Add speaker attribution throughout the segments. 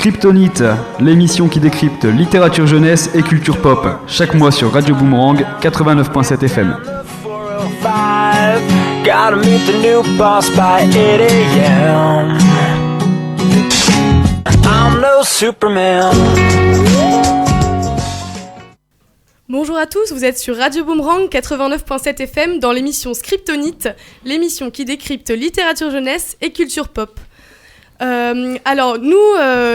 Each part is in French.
Speaker 1: Scriptonite, l'émission qui décrypte littérature jeunesse et culture pop, chaque mois sur Radio Boomerang 89.7 FM.
Speaker 2: Gotta meet the new boss by 8 a.m. I'm no Superman.
Speaker 3: Bonjour à tous, vous êtes sur Radio Boomerang 89.7 FM dans l'émission Scriptonite, l'émission qui décrypte littérature jeunesse et culture pop. Alors nous,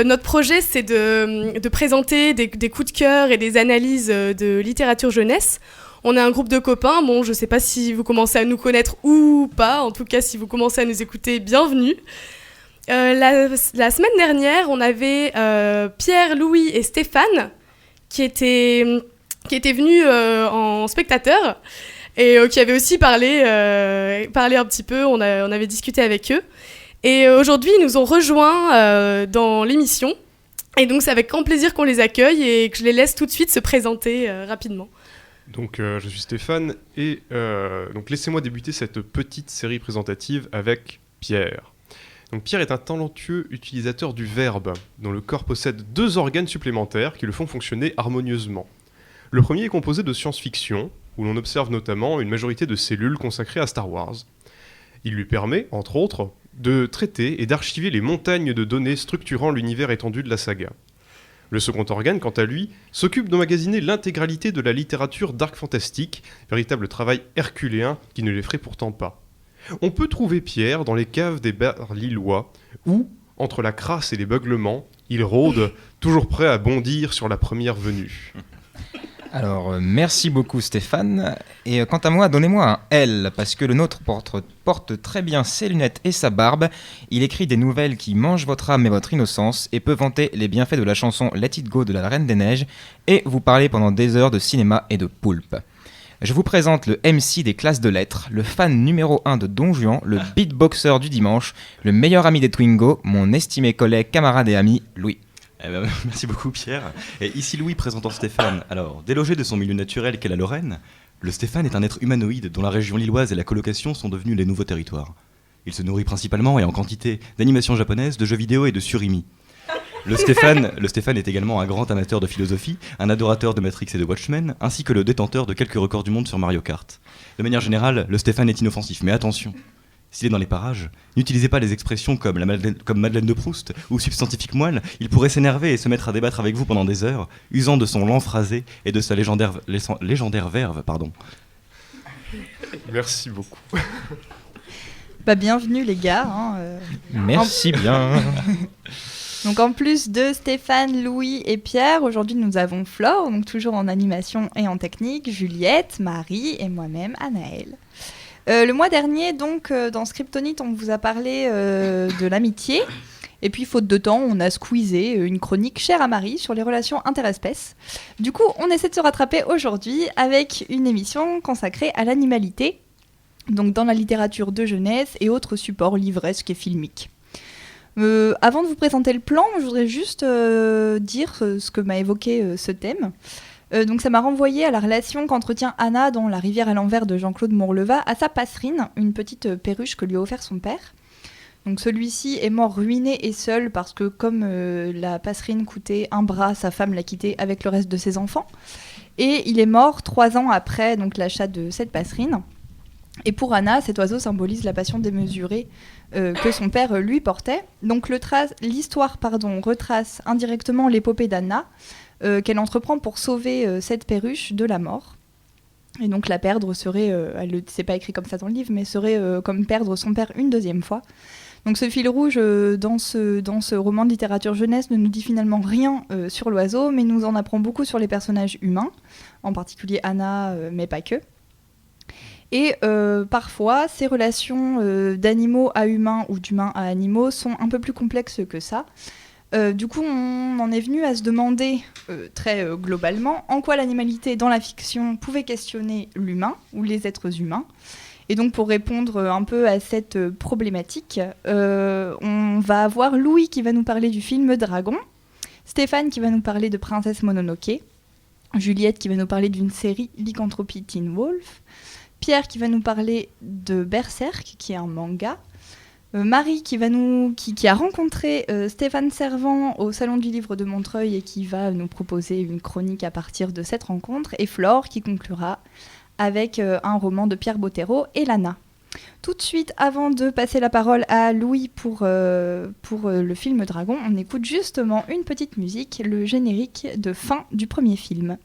Speaker 3: notre projet c'est de présenter des coups de cœur et des analyses de littérature jeunesse. On est un groupe de copains, bon je sais pas si vous commencez à nous connaître ou pas, en tout cas si vous commencez à nous écouter, bienvenue. La semaine dernière, on avait Pierre, Louis et Stéphane qui étaient venus en spectateurs et qui avaient aussi parlé un petit peu, on avait discuté avec eux. Et aujourd'hui, ils nous ont rejoints dans l'émission. Et donc, c'est avec grand plaisir qu'on les accueille et que je les laisse tout de suite se présenter rapidement.
Speaker 4: Donc, je suis Stéphane et donc laissez-moi débuter cette petite série présentative avec Pierre. Donc, Pierre est un talentueux utilisateur du verbe, dont le corps possède 2 organes supplémentaires qui le font fonctionner harmonieusement. Le premier est composé de science-fiction, où l'on observe notamment une majorité de cellules consacrées à Star Wars. Il lui permet, entre autres, de traiter et d'archiver les montagnes de données structurant l'univers étendu de la saga. Le second organe, quant à lui, s'occupe d'emmagasiner l'intégralité de la littérature dark fantastique, véritable travail herculéen qui ne l'effraie pourtant pas. On peut trouver Pierre dans les caves des bars lillois, où, entre la crasse et les beuglements, il rôde, toujours prêt à bondir sur la première venue.
Speaker 5: Alors, merci beaucoup Stéphane. Et quant à moi, donnez-moi un L, parce que le nôtre porte très bien ses lunettes et sa barbe. Il écrit des nouvelles qui mangent votre âme et votre innocence, et peut vanter les bienfaits de la chanson Let It Go de la Reine des Neiges, et vous parler pendant des heures de cinéma et de poulpe. Je vous présente le MC des classes de lettres, le fan numéro 1 de Don Juan, le beatboxer du dimanche, le meilleur ami des Twingo, mon estimé collègue, camarade et ami, Louis.
Speaker 6: Merci beaucoup Pierre. Et ici Louis présentant Stéphane. Alors, délogé de son milieu naturel qu'est la Lorraine, le Stéphane est un être humanoïde dont la région lilloise et la colocation sont devenus les nouveaux territoires. Il se nourrit principalement et en quantité d'animations japonaises, de jeux vidéo et de surimi. Le Stéphane est également un grand amateur de philosophie, un adorateur de Matrix et de Watchmen, ainsi que le détenteur de quelques records du monde sur Mario Kart. De manière générale, le Stéphane est inoffensif, mais attention, s'il est dans les parages, n'utilisez pas les expressions comme Madeleine de Proust ou substantifique moelle, il pourrait s'énerver et se mettre à débattre avec vous pendant des heures, usant de son lent phrasé et de sa légendaire verve.
Speaker 4: Merci beaucoup.
Speaker 7: Bienvenue les gars.
Speaker 5: Merci bien.
Speaker 7: Donc en plus de Stéphane, Louis et Pierre, aujourd'hui nous avons Flore, donc toujours en animation et en technique, Juliette, Marie et moi-même, Anaëlle. Le mois dernier, donc, dans Scriptonite, on vous a parlé de l'amitié. Et puis, faute de temps, on a squeezé une chronique chère à Marie sur les relations interespèces. Du coup, on essaie de se rattraper aujourd'hui avec une émission consacrée à l'animalité, donc dans la littérature de jeunesse et autres supports livresques et filmiques. Avant de vous présenter le plan, je voudrais juste dire ce que m'a évoqué ce thème. Donc ça m'a renvoyé à la relation qu'entretient Anna dans La rivière à l'envers de Jean-Claude Morleva à sa passerine, une petite perruche que lui a offert son père. Donc celui-ci est mort ruiné et seul parce que comme la passerine coûtait un bras, sa femme l'a quitté avec le reste de ses enfants. Et il est mort 3 ans après donc, l'achat de cette passerine. Et pour Anna, cet oiseau symbolise la passion démesurée que son père lui portait. Donc l'histoire retrace indirectement l'épopée d'Anna, qu'elle entreprend pour sauver cette perruche de la mort. Et donc la perdre serait, c'est pas écrit comme ça dans le livre, mais serait comme perdre son père une 2e fois. Donc ce fil rouge dans ce roman de littérature jeunesse ne nous dit finalement rien sur l'oiseau, mais nous en apprend beaucoup sur les personnages humains, en particulier Anna, mais pas que. Et parfois, ces relations d'animaux à humains ou d'humains à animaux sont un peu plus complexes que ça. Du coup, on en est venu à se demander très globalement en quoi l'animalité dans la fiction pouvait questionner l'humain ou les êtres humains. Et donc, pour répondre un peu à cette problématique, on va avoir Louis qui va nous parler du film Dragon, Stéphane qui va nous parler de Princesse Mononoke, Juliette qui va nous parler d'une série Lycanthropie Teen Wolf, Pierre qui va nous parler de Berserk, qui est un manga, Marie qui a rencontré Stéphane Servant au Salon du Livre de Montreuil et qui va nous proposer une chronique à partir de cette rencontre, et Flore qui conclura avec un roman de Pierre Bottero et Lana. Tout de suite, avant de passer la parole à Louis pour le film Dragon, on écoute justement une petite musique, le générique de fin du premier film.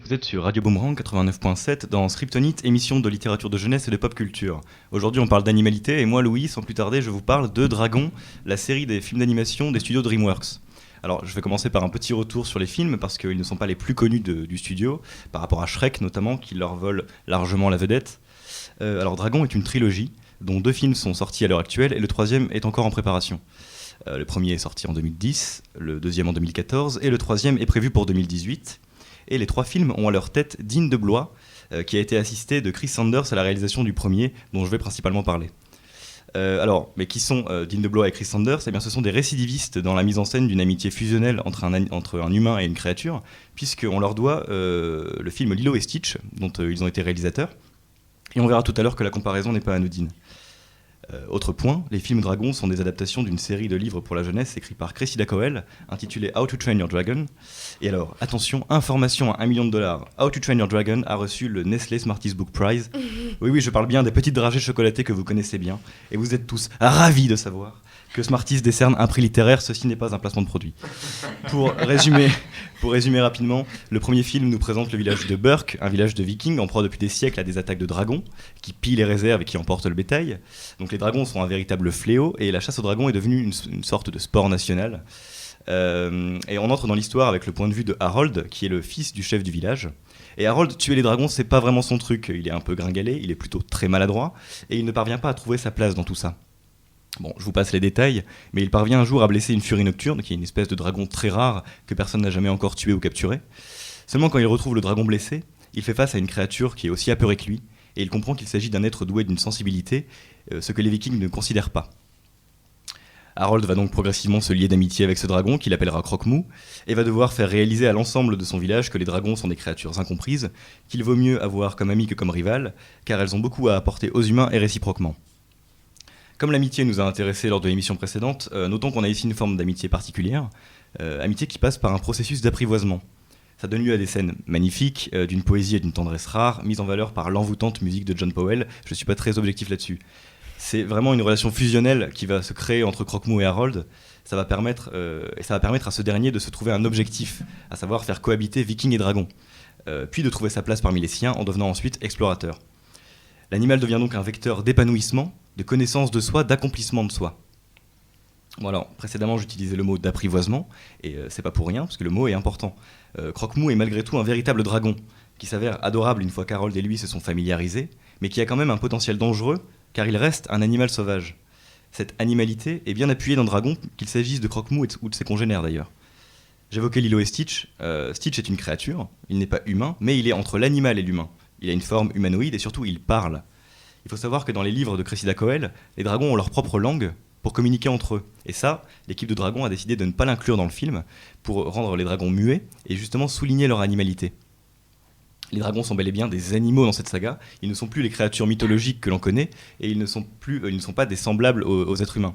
Speaker 6: Vous êtes sur Radio Boomerang 89.7 dans Scriptonite, émission de littérature de jeunesse et de pop culture. Aujourd'hui on parle d'animalité et moi Louis, sans plus tarder, je vous parle de Dragon, la série des films d'animation des studios DreamWorks. Alors je vais commencer par un petit retour sur les films parce qu'ils ne sont pas les plus connus du studio, par rapport à Shrek notamment qui leur vole largement la vedette. Alors Dragon est une trilogie dont 2 films sont sortis à l'heure actuelle et le 3e est encore en préparation. Le premier est sorti en 2010, le 2e en 2014 et le 3e est prévu pour 2018. Et les 3 films ont à leur tête Dean DeBlois, qui a été assisté de Chris Sanders à la réalisation du premier, dont je vais principalement parler. Mais qui sont Dean DeBlois et Chris Sanders? Eh bien, ce sont des récidivistes dans la mise en scène d'une amitié fusionnelle entre un humain et une créature, puisqu'on leur doit le film Lilo et Stitch, dont ils ont été réalisateurs. Et on verra tout à l'heure que la comparaison n'est pas anodine. Autre point, les films Dragon sont des adaptations d'une série de livres pour la jeunesse écrits par Cressida Cowell, intitulée How to Train Your Dragon. Et alors, attention, information à $1 million, How to Train Your Dragon a reçu le Nestlé Smarties Book Prize. Oui, je parle bien des petites dragées chocolatées que vous connaissez bien, et vous êtes tous ravis de savoir que Smarties décerne un prix littéraire, ceci n'est pas un placement de produit. Pour résumer rapidement, le premier film nous présente le village de Burke, un village de vikings en proie depuis des siècles à des attaques de dragons, qui pillent les réserves et qui emportent le bétail. Donc les dragons sont un véritable fléau, et la chasse aux dragons est devenue une sorte de sport national. Et on entre dans l'histoire avec le point de vue de Harold, qui est le fils du chef du village. Et Harold, tuer les dragons, c'est pas vraiment son truc. Il est un peu gringalé, il est plutôt très maladroit, et il ne parvient pas à trouver sa place dans tout ça. Bon, je vous passe les détails, mais il parvient un jour à blesser une furie nocturne, qui est une espèce de dragon très rare que personne n'a jamais encore tué ou capturé. Seulement quand il retrouve le dragon blessé, il fait face à une créature qui est aussi apeurée que lui, et il comprend qu'il s'agit d'un être doué d'une sensibilité, ce que les Vikings ne considèrent pas. Harold va donc progressivement se lier d'amitié avec ce dragon, qu'il appellera Croque-Mou, et va devoir faire réaliser à l'ensemble de son village que les dragons sont des créatures incomprises, qu'il vaut mieux avoir comme amis que comme rivales, car elles ont beaucoup à apporter aux humains et réciproquement. Comme l'amitié nous a intéressés lors de l'émission précédente, notons qu'on a ici une forme d'amitié particulière, amitié qui passe par un processus d'apprivoisement. Ça donne lieu à des scènes magnifiques, d'une poésie et d'une tendresse rare, mises en valeur par l'envoûtante musique de John Powell. Je ne suis pas très objectif là-dessus. C'est vraiment une relation fusionnelle qui va se créer entre Croque-Mou et Harold. Ça va permettre à ce dernier de se trouver un objectif, à savoir faire cohabiter Vikings et dragons, puis de trouver sa place parmi les siens en devenant ensuite explorateur. L'animal devient donc un vecteur d'épanouissement, de connaissance de soi, d'accomplissement de soi. Voilà, précédemment j'utilisais le mot d'apprivoisement, et c'est pas pour rien, parce que le mot est important. Croque-Mou est malgré tout un véritable dragon, qui s'avère adorable une fois qu'Harold et lui se sont familiarisés, mais qui a quand même un potentiel dangereux, car il reste un animal sauvage. Cette animalité est bien appuyée dans Dragon, qu'il s'agisse de Croque-Mou ou de ses congénères d'ailleurs. J'évoquais Lilo et Stitch. Stitch est une créature, il n'est pas humain, mais il est entre l'animal et l'humain. Il a une forme humanoïde et surtout il parle. Il faut savoir que dans les livres de Cressida Cowell, les dragons ont leur propre langue pour communiquer entre eux. Et ça, l'équipe de dragons a décidé de ne pas l'inclure dans le film pour rendre les dragons muets et justement souligner leur animalité. Les dragons sont bel et bien des animaux dans cette saga, ils ne sont plus les créatures mythologiques que l'on connaît, et ils ne sont pas des semblables aux êtres humains.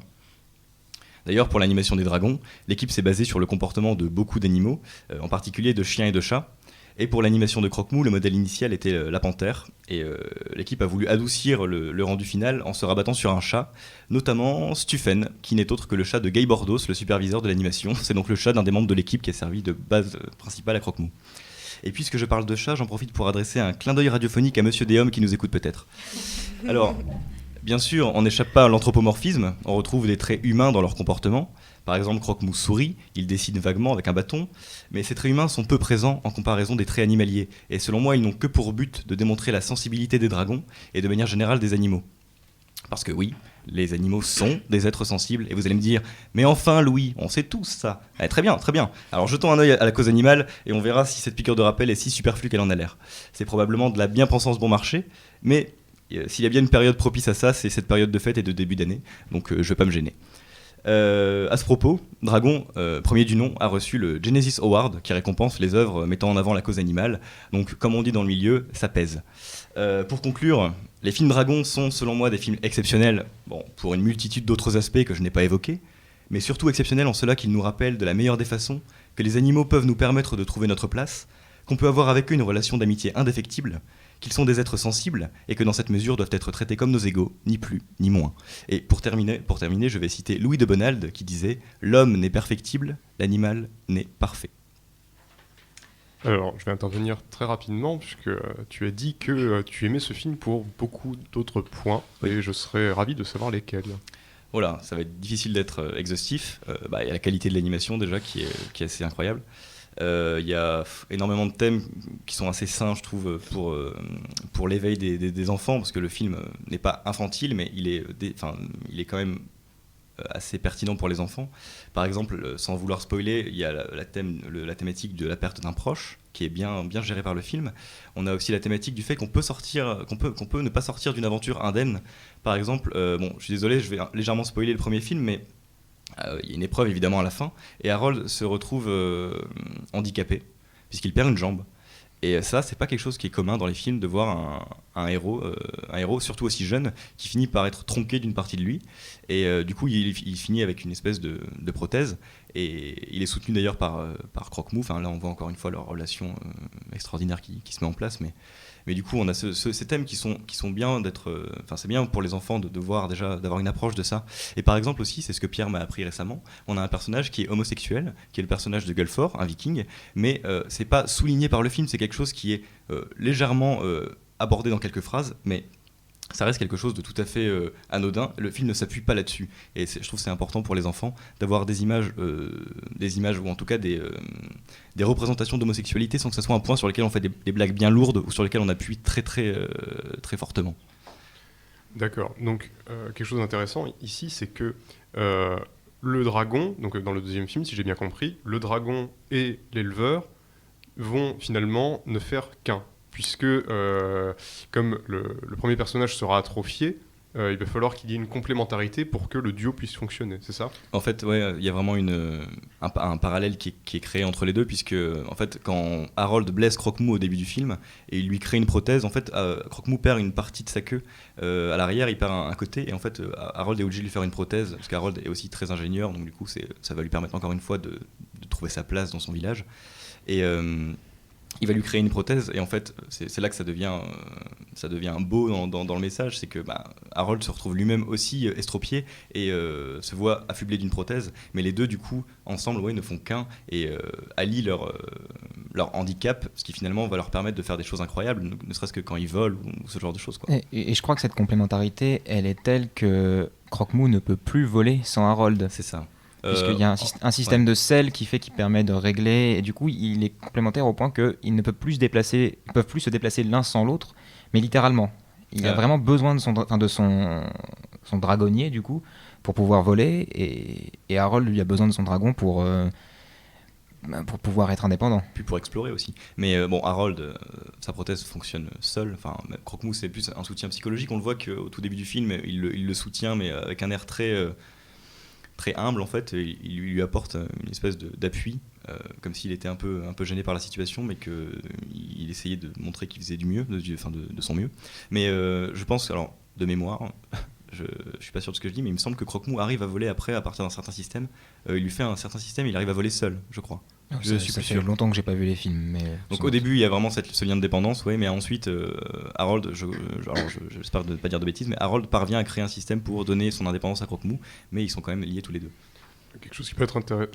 Speaker 6: D'ailleurs, pour l'animation des dragons, l'équipe s'est basée sur le comportement de beaucoup d'animaux, en particulier de chiens et de chats, et pour l'animation de Croque-Mou, le modèle initial était la panthère, et l'équipe a voulu adoucir le rendu final en se rabattant sur un chat, notamment Stuffen, qui n'est autre que le chat de Guy Bordos, le superviseur de l'animation. C'est donc le chat d'un des membres de l'équipe qui a servi de base principale à Croque-Mou. Et puisque je parle de chat, j'en profite pour adresser un clin d'œil radiophonique à Monsieur Déhomme qui nous écoute peut-être. Alors, bien sûr, on n'échappe pas à l'anthropomorphisme, on retrouve des traits humains dans leur comportement. Par exemple, Croque-Mou sourit, il dessine vaguement avec un bâton, mais ces traits humains sont peu présents en comparaison des traits animaliers, et selon moi, ils n'ont que pour but de démontrer la sensibilité des dragons et de manière générale des animaux. Parce que oui, les animaux sont des êtres sensibles, et vous allez me dire « Mais enfin Louis, on sait tous ça !» Très bien, très bien. Alors jetons un œil à la cause animale, et on verra si cette piqûre de rappel est si superflue qu'elle en a l'air. C'est probablement de la bien-pensance bon marché, mais s'il y a bien une période propice à ça, c'est cette période de fête et de début d'année, donc je vais pas me gêner. À ce propos, Dragon, premier du nom, a reçu le Genesis Award, qui récompense les œuvres mettant en avant la cause animale, donc comme on dit dans le milieu, ça pèse. Pour conclure, les films Dragon sont selon moi des films exceptionnels, bon, pour une multitude d'autres aspects que je n'ai pas évoqués, mais surtout exceptionnels en cela qu'ils nous rappellent de la meilleure des façons que les animaux peuvent nous permettre de trouver notre place, qu'on peut avoir avec eux une relation d'amitié indéfectible, qu'ils sont des êtres sensibles et que dans cette mesure doivent être traités comme nos égaux, ni plus ni moins. Et pour terminer, je vais citer Louis de Bonald qui disait « L'homme n'est perfectible, l'animal n'est parfait ».
Speaker 4: Alors, je vais intervenir très rapidement, puisque tu as dit que tu aimais ce film pour beaucoup d'autres points, et je serais ravi de savoir lesquels.
Speaker 6: Voilà, ça va être difficile d'être exhaustif. Il y a la qualité de l'animation déjà qui est assez incroyable. Il y a énormément de thèmes qui sont assez sains, je trouve, pour l'éveil des enfants, parce que le film n'est pas infantile, mais il est quand même assez pertinent pour les enfants. Par exemple, sans vouloir spoiler, il y a la thématique de la perte d'un proche, qui est bien gérée par le film. On a aussi la thématique du fait qu'on peut ne pas sortir d'une aventure indemne. Par exemple, je suis désolé, je vais légèrement spoiler le premier film, mais il y a une épreuve évidemment à la fin, et Harold se retrouve handicapé, puisqu'il perd une jambe. Et ça, c'est pas quelque chose qui est commun dans les films, de voir un héros, surtout aussi jeune, qui finit par être tronqué d'une partie de lui. Et du coup, il finit avec une espèce de prothèse. Et il est soutenu d'ailleurs par Croque-Mou. Enfin, là, on voit encore une fois leur relation extraordinaire qui se met en place. Mais du coup, on a ces thèmes qui sont bien d'être. C'est bien pour les enfants de voir déjà, d'avoir une approche de ça. Et par exemple aussi, c'est ce que Pierre m'a appris récemment, on a un personnage qui est homosexuel, qui est le personnage de Gulfor, un viking, mais c'est pas souligné par le film, c'est quelque chose qui est légèrement abordé dans quelques phrases, mais ça reste quelque chose de tout à fait anodin. Le film ne s'appuie pas là-dessus. Et je trouve que c'est important pour les enfants d'avoir des images ou en tout cas des représentations d'homosexualité sans que ce soit un point sur lequel on fait des blagues bien lourdes ou sur lesquelles on appuie très, très, très fortement.
Speaker 4: D'accord. Donc, quelque chose d'intéressant ici, c'est que le dragon, donc dans le deuxième film, si j'ai bien compris, le dragon et l'éleveur vont finalement ne faire qu'un. Puisque, comme le premier personnage sera atrophié, il va falloir qu'il y ait une complémentarité pour que le duo puisse fonctionner, c'est ça ?
Speaker 6: En fait, ouais, il y a vraiment un parallèle qui est créé entre les deux, puisque en fait, quand Harold blesse Croque-Mou au début du film et il lui crée une prothèse, en fait, Croque-Mou perd une partie de sa queue à l'arrière, il perd un côté, et en fait, Harold est obligé de lui faire une prothèse, parce qu'Harold est aussi très ingénieur, donc du coup, ça va lui permettre encore une fois de trouver sa place dans son village. Et il va lui créer une prothèse, et en fait, c'est là que ça devient beau dans le message, c'est que Harold se retrouve lui-même aussi estropié et se voit affublé d'une prothèse, mais les deux, du coup, ensemble, ne font qu'un et allient leur handicap, ce qui finalement va leur permettre de faire des choses incroyables, ne serait-ce que quand ils volent ou ce genre de choses, quoi.
Speaker 5: Et je crois que cette complémentarité, elle est telle que Croque-Mou ne peut plus voler sans Harold.
Speaker 6: C'est ça.
Speaker 5: Puisqu'il y a un système de sel qui permet de régler, et du coup il est complémentaire au point qu'ils ne peuvent plus se déplacer l'un sans l'autre, mais littéralement. Il a vraiment besoin de son dragonnier du coup pour pouvoir voler, et Harold lui a besoin de son dragon pour pouvoir être indépendant.
Speaker 6: Puis pour explorer aussi. Mais Harold, sa prothèse fonctionne seule. Enfin, Croque-Mou, c'est plus un soutien psychologique. On le voit qu'au tout début du film, il le soutient, mais avec un air très humble en fait. Il lui apporte une espèce d'appui, comme s'il était un peu gêné par la situation, mais qu'il essayait de montrer qu'il faisait du mieux, de son mieux. Mais je pense, alors de mémoire, je suis pas sûr de ce que je dis, mais il me semble que Croque-Mou arrive à voler après à partir d'un certain système. Il lui fait un certain système, il arrive à voler seul, je crois.
Speaker 5: Ça fait longtemps que j'ai pas vu les films. Mais
Speaker 6: donc au début il y a vraiment ce lien de dépendance, mais ensuite Harold, j'espère ne pas dire de bêtises, mais Harold parvient à créer un système pour donner son indépendance à Croque-Mou, mais ils sont quand même liés tous les deux.
Speaker 4: Quelque chose qui peut être intéressant.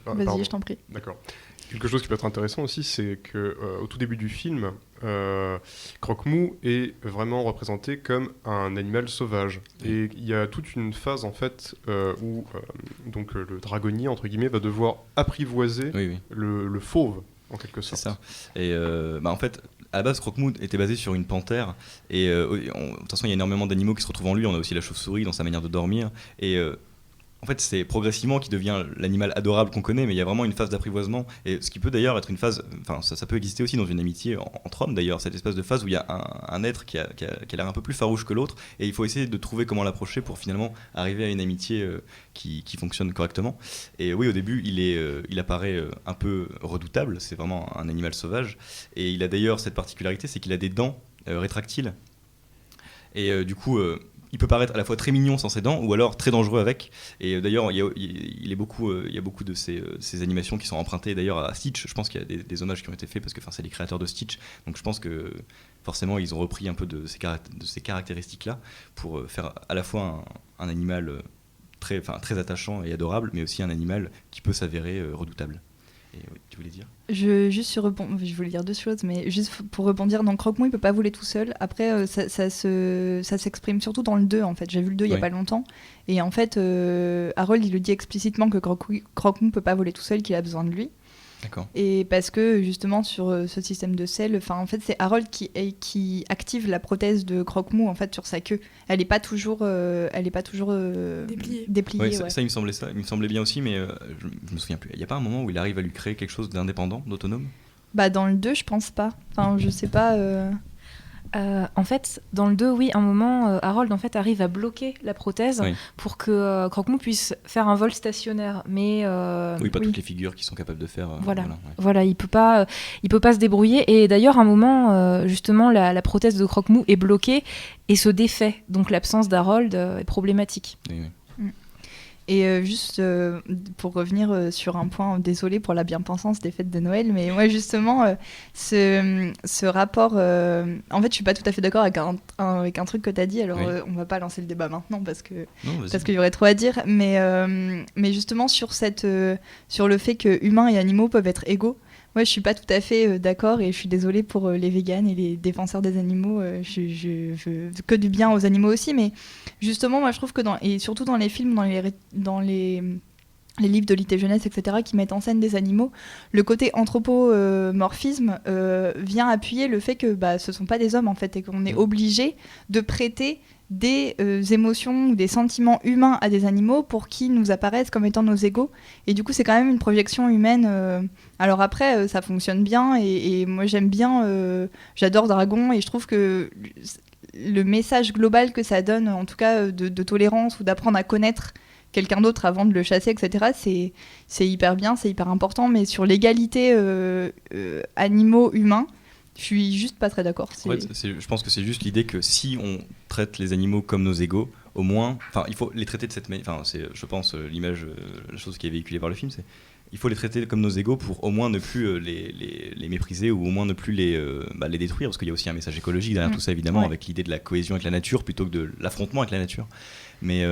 Speaker 7: Vas-y, je t'en prie.
Speaker 4: D'accord. Quelque chose qui peut être intéressant aussi, c'est qu'au tout début du film, Croque-Mou est vraiment représenté comme un animal sauvage. Oui. Et il y a toute une phase en fait où donc le dragonnier entre guillemets va devoir apprivoiser le fauve en quelque sorte.
Speaker 6: C'est ça. Et en fait, à la base, Croque-Mou était basé sur une panthère. Et de toute façon, il y a énormément d'animaux qui se retrouvent en lui. On a aussi la chauve-souris dans sa manière de dormir. Et en fait, c'est progressivement qu'il devient l'animal adorable qu'on connaît, mais il y a vraiment une phase d'apprivoisement, et ce qui peut d'ailleurs être une phase, enfin ça peut exister aussi dans une amitié entre hommes d'ailleurs, cette espèce de phase où il y a un être qui a l'air un peu plus farouche que l'autre, et il faut essayer de trouver comment l'approcher pour finalement arriver à une amitié qui fonctionne correctement. Et oui, au début, il apparaît un peu redoutable, c'est vraiment un animal sauvage, et il a d'ailleurs cette particularité, c'est qu'il a des dents rétractiles, et du coup... il peut paraître à la fois très mignon sans ses dents ou alors très dangereux avec. Et d'ailleurs, il y a beaucoup de ces animations qui sont empruntées d'ailleurs à Stitch. Je pense qu'il y a des hommages qui ont été faits parce que c'est les créateurs de Stitch. Donc je pense que forcément, ils ont repris un peu de ces caractéristiques-là pour faire à la fois un animal très attachant et adorable, mais aussi un animal qui peut s'avérer redoutable. Et oui, tu voulais dire ?
Speaker 7: Je voulais dire deux choses, mais juste pour rebondir, donc Croque-Mou il peut pas voler tout seul. Après ça s'exprime surtout dans le 2 en fait. J'ai vu le 2 il y a pas longtemps, et en fait Harold il le dit explicitement que Croque-Mou peut pas voler tout seul, qu'il a besoin de lui.
Speaker 6: D'accord.
Speaker 7: Et parce que justement sur ce système de sel, en fait c'est Harold qui active la prothèse de Croque-Mou en fait sur sa queue. Elle est pas toujours dépliée.
Speaker 6: Ouais, ça il me semblait bien aussi, mais je me souviens plus. Il y a pas un moment où il arrive à lui créer quelque chose d'indépendant, d'autonome ?
Speaker 7: Dans le 2 je pense pas. Enfin je sais pas.
Speaker 8: En fait, dans le 2, oui, un moment, Harold en fait, arrive à bloquer la prothèse pour que Croque-Mou puisse faire un vol stationnaire. Mais,
Speaker 6: toutes les figures qui sont capables de faire.
Speaker 8: Voilà, il peut pas se débrouiller. Et d'ailleurs, à un moment, justement, la prothèse de Croque-Mou est bloquée et se défait. Donc l'absence d'Harold est problématique.
Speaker 6: Oui.
Speaker 7: Et juste pour revenir sur un point, désolé pour la bien-pensance des fêtes de Noël, mais moi justement, ce rapport, en fait je suis pas tout à fait d'accord avec un truc que tu as dit, alors on va pas lancer le débat maintenant parce qu'il y aurait trop à dire, mais justement sur le fait que humains et animaux peuvent être égaux, Ouais, je suis pas tout à fait d'accord et je suis désolée pour les véganes et les défenseurs des animaux. Je veux que du bien aux animaux aussi, mais justement, moi je trouve que et surtout dans les films, dans les livres de Lit et Jeunesse, etc., qui mettent en scène des animaux, le côté anthropomorphisme vient appuyer le fait que ce sont pas des hommes en fait et qu'on est obligé de prêter des émotions ou des sentiments humains à des animaux pour qu'ils nous apparaissent comme étant nos égaux. Et du coup, c'est quand même une projection humaine. Alors après, ça fonctionne bien et moi j'aime bien, j'adore Dragon et je trouve que le message global que ça donne, en tout cas de tolérance ou d'apprendre à connaître quelqu'un d'autre avant de le chasser, etc., c'est hyper bien, c'est hyper important. Mais sur l'égalité animaux-humains, je suis juste pas très d'accord.
Speaker 6: En fait, je pense que c'est juste l'idée que si on traite les animaux comme nos égaux, au moins, il faut les traiter de cette manière. C'est, je pense, l'image, la chose qui est véhiculée par le film, c'est il faut les traiter comme nos égaux pour au moins ne plus les mépriser ou au moins ne plus les détruire, parce qu'il y a aussi un message écologique derrière tout ça, évidemment, avec l'idée de la cohésion avec la nature plutôt que de l'affrontement avec la nature. Mais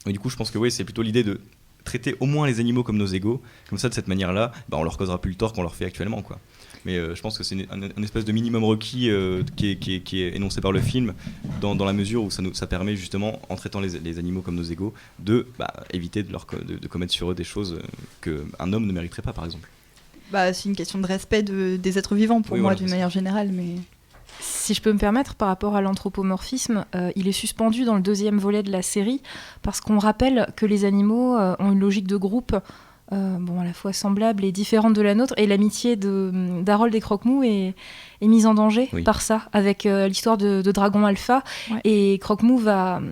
Speaker 6: du coup, je pense que c'est plutôt l'idée de traiter au moins les animaux comme nos égaux. Comme ça, de cette manière-là, on leur causera plus le tort qu'on leur fait actuellement, quoi. Mais je pense que c'est un espèce de minimum requis qui est énoncé par le film dans la mesure où ça permet justement, en traitant les animaux comme nos égaux, de éviter de commettre sur eux des choses qu'un homme ne mériterait pas, par exemple.
Speaker 7: C'est une question de respect des êtres vivants pour moi, d'une manière générale. Mais...
Speaker 8: Si je peux me permettre, par rapport à l'anthropomorphisme, il est suspendu dans le 2e volet de la série parce qu'on rappelle que les animaux ont une logique de groupe à la fois semblable et différente de la nôtre, et l'amitié d'Harold et Croque-Mou est mise en danger par ça, avec l'histoire de Dragon Alpha, et Croque-Mou va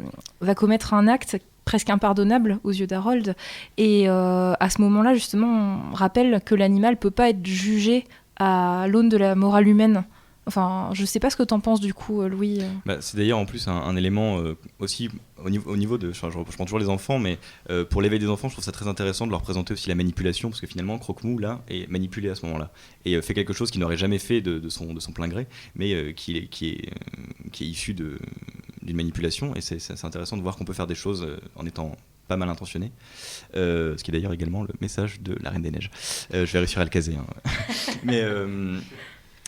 Speaker 8: commettre un acte presque impardonnable aux yeux d'Harold, et à ce moment-là, justement, on rappelle que l'animal peut pas être jugé à l'aune de la morale humaine. Enfin, je sais pas ce que t'en penses du coup, Louis.
Speaker 6: C'est d'ailleurs en plus un élément aussi au niveau de. Je prends toujours les enfants, mais pour l'éveil des enfants, je trouve ça très intéressant de leur présenter aussi la manipulation, parce que finalement, Croque-Mou là est manipulé à ce moment-là et fait quelque chose qu'il n'aurait jamais fait de son plein gré, mais qui est issu d'une manipulation. Et c'est intéressant de voir qu'on peut faire des choses en étant pas mal intentionné, ce qui est d'ailleurs également le message de la Reine des Neiges. Je vais réussir à le caser, mais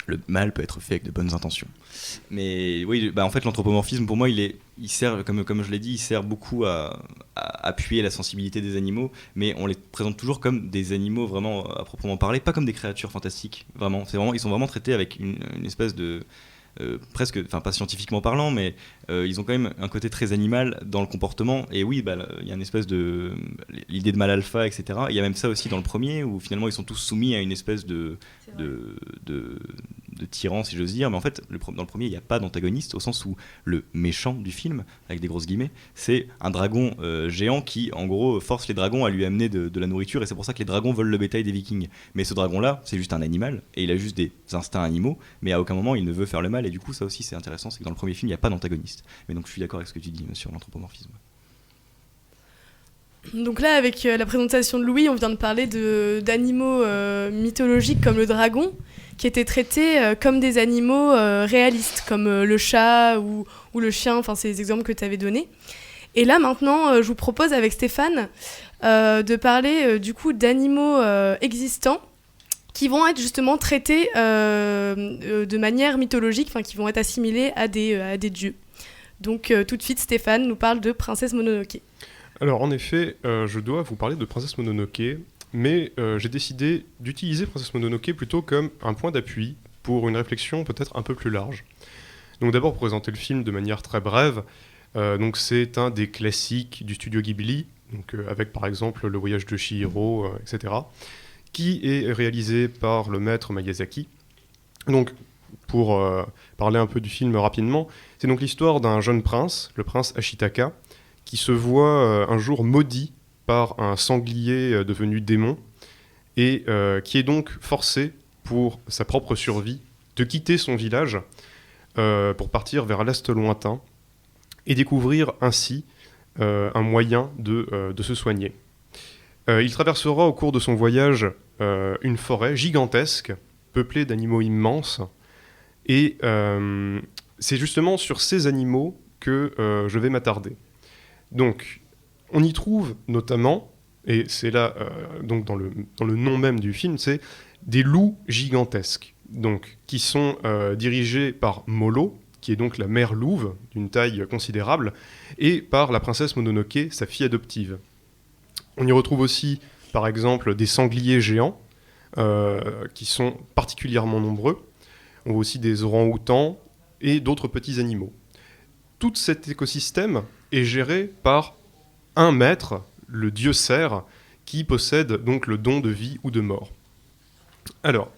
Speaker 6: le mal peut être fait avec de bonnes intentions. Mais oui, en fait, l'anthropomorphisme, pour moi, il sert, comme je l'ai dit, il sert beaucoup à appuyer la sensibilité des animaux, mais on les présente toujours comme des animaux vraiment à proprement parler, pas comme des créatures fantastiques. Vraiment, ils sont vraiment traités avec une espèce de presque, pas scientifiquement parlant, mais ils ont quand même un côté très animal dans le comportement. Et oui, il y a une espèce de l'idée de mâle alpha, etc. Il y a même ça aussi dans le premier, où finalement ils sont tous soumis à une espèce de tyran, si j'ose dire. Mais en fait, dans le premier, il n'y a pas d'antagoniste, au sens où le méchant du film, avec des grosses guillemets, c'est un dragon géant qui, en gros, force les dragons à lui amener de la nourriture, et c'est pour ça que les dragons volent le bétail des Vikings. Mais ce dragon-là, c'est juste un animal, et il a juste des instincts animaux, mais à aucun moment il ne veut faire le mal. Et du coup, ça aussi, c'est intéressant, c'est que dans le premier film, il n'y a pas d'antagoniste. Mais donc, je suis d'accord avec ce que tu dis sur l'anthropomorphisme.
Speaker 3: Donc là, avec la présentation de Louis, on vient de parler d'animaux mythologiques comme le dragon, qui étaient traités comme des animaux réalistes, comme le chat ou le chien, enfin c'est les exemples que tu avais donnés. Et là, maintenant, je vous propose avec Stéphane de parler du coup d'animaux existants qui vont être justement traités de manière mythologique, enfin qui vont être assimilés à des dieux. Donc tout de suite, Stéphane nous parle de Princesse Mononoke.
Speaker 4: Alors en effet, je dois vous parler de Princesse Mononoke, mais j'ai décidé d'utiliser Princesse Mononoke plutôt comme un point d'appui pour une réflexion peut-être un peu plus large. Donc d'abord, pour présenter le film de manière très brève, donc c'est un des classiques du studio Ghibli, donc avec par exemple Le Voyage de Chihiro, etc., qui est réalisé par le maître Miyazaki. Donc, pour parler un peu du film rapidement, c'est donc l'histoire d'un jeune prince, le prince Ashitaka, qui se voit un jour maudit par un sanglier devenu démon, et qui est donc forcé, pour sa propre survie, de quitter son village pour partir vers l'Est lointain, et découvrir ainsi un moyen de se soigner. Il traversera au cours de son voyage une forêt gigantesque, peuplée d'animaux immenses, et c'est justement sur ces animaux que je vais m'attarder. Donc, on y trouve notamment, et c'est là, donc dans le nom même du film, c'est des loups gigantesques, donc, qui sont dirigés par Molo, qui est donc la mère louve d'une taille considérable, et par la princesse Mononoke, sa fille adoptive. On y retrouve aussi, par exemple, des sangliers géants, qui sont particulièrement nombreux. On voit aussi des orang-outans et d'autres petits animaux. Tout cet écosystème est géré par un maître, le dieu cerf, qui possède donc le don de vie ou de mort. Alors,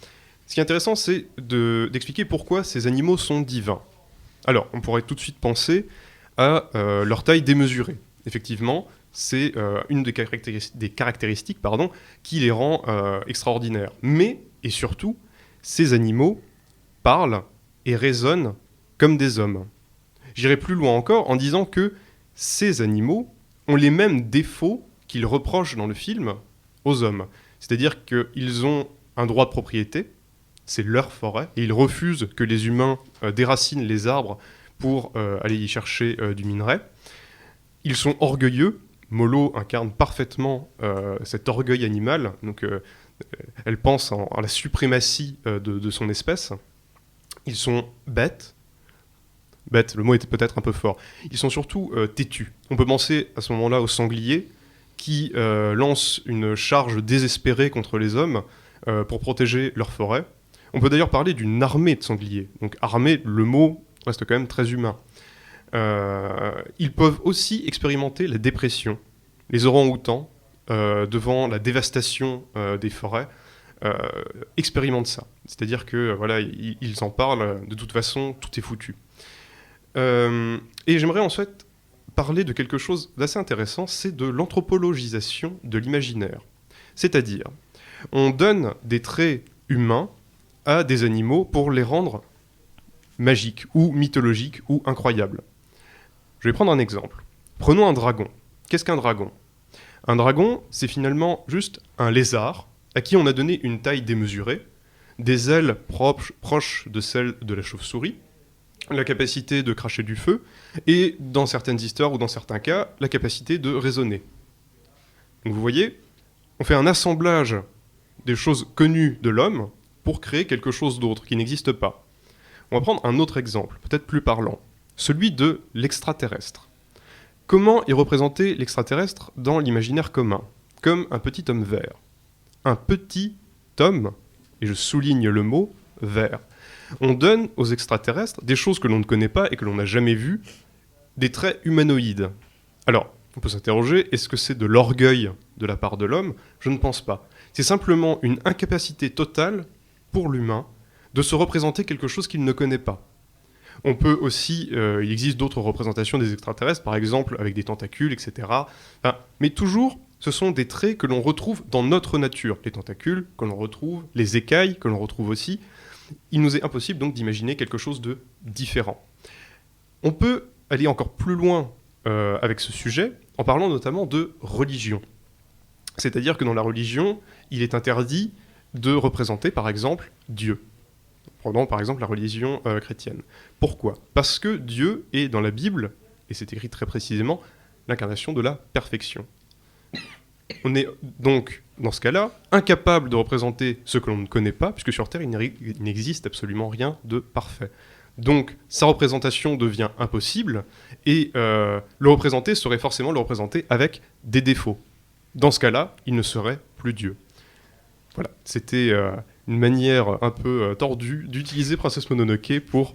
Speaker 4: ce qui est intéressant, c'est d'expliquer pourquoi ces animaux sont divins. Alors, on pourrait tout de suite penser à leur taille démesurée. Effectivement, c'est une des caractéristiques qui les rend extraordinaires. Mais, et surtout, ces animaux parlent et raisonnent comme des hommes. J'irai plus loin encore en disant que ces animaux ont les mêmes défauts qu'ils reprochent dans le film aux hommes. C'est-à-dire qu'ils ont un droit de propriété, c'est leur forêt, et ils refusent que les humains déracinent les arbres pour aller y chercher du minerai. Ils sont orgueilleux. Molo incarne parfaitement cet orgueil animal. Donc, elle pense à la suprématie de son espèce. Ils sont bêtes. Bêtes, le mot était peut-être un peu fort. Ils sont surtout têtus. On peut penser à ce moment-là aux sangliers qui lancent une charge désespérée contre les hommes pour protéger leur forêt. On peut d'ailleurs parler d'une armée de sangliers. Donc armée, le mot reste quand même très humain. Ils peuvent aussi expérimenter la dépression. Les orang-outans, devant la dévastation des forêts, expérimentent ça. C'est-à-dire que voilà, ils en parlent, de toute façon, tout est foutu. Et j'aimerais ensuite parler de quelque chose d'assez intéressant, c'est de l'anthropologisation de l'imaginaire. C'est-à-dire, on donne des traits humains à des animaux pour les rendre magiques, ou mythologiques, ou incroyables. Je vais prendre un exemple. Prenons un dragon. Qu'est-ce qu'un dragon ? Un dragon, c'est finalement juste un lézard à qui on a donné une taille démesurée, des ailes proches de celles de la chauve-souris, la capacité de cracher du feu, et dans certaines histoires ou dans certains cas, la capacité de raisonner. Donc vous voyez, on fait un assemblage des choses connues de l'homme pour créer quelque chose d'autre qui n'existe pas. On va prendre un autre exemple, peut-être plus parlant, celui de l'extraterrestre. Comment est représenté l'extraterrestre dans l'imaginaire commun ? Comme un petit homme vert. Un petit homme, et je souligne le mot, vert. On donne aux extraterrestres des choses que l'on ne connaît pas et que l'on n'a jamais vues, des traits humanoïdes. Alors, on peut s'interroger, est-ce que c'est de l'orgueil de la part de l'homme ? Je ne pense pas. C'est simplement une incapacité totale pour l'humain de se représenter quelque chose qu'il ne connaît pas. On peut aussi, il existe d'autres représentations des extraterrestres, par exemple avec des tentacules, etc. Enfin, mais toujours, ce sont des traits que l'on retrouve dans notre nature. Les tentacules que l'on retrouve, les écailles que l'on retrouve aussi. Il nous est impossible donc d'imaginer quelque chose de différent. On peut aller encore plus loin avec ce sujet en parlant notamment de religion. C'est-à-dire que dans la religion, il est interdit de représenter par exemple Dieu. Prenons par exemple la religion chrétienne. Pourquoi ? Parce que Dieu est dans la Bible, et c'est écrit très précisément, l'incarnation de la perfection. On est donc, dans ce cas-là, incapable de représenter ce que l'on ne connaît pas, puisque sur Terre, il n'existe absolument rien de parfait. Donc, sa représentation devient impossible, et le représenter serait forcément le représenter avec des défauts. Dans ce cas-là, il ne serait plus Dieu. Voilà, c'était une manière un peu tordue d'utiliser Princesse Mononoke pour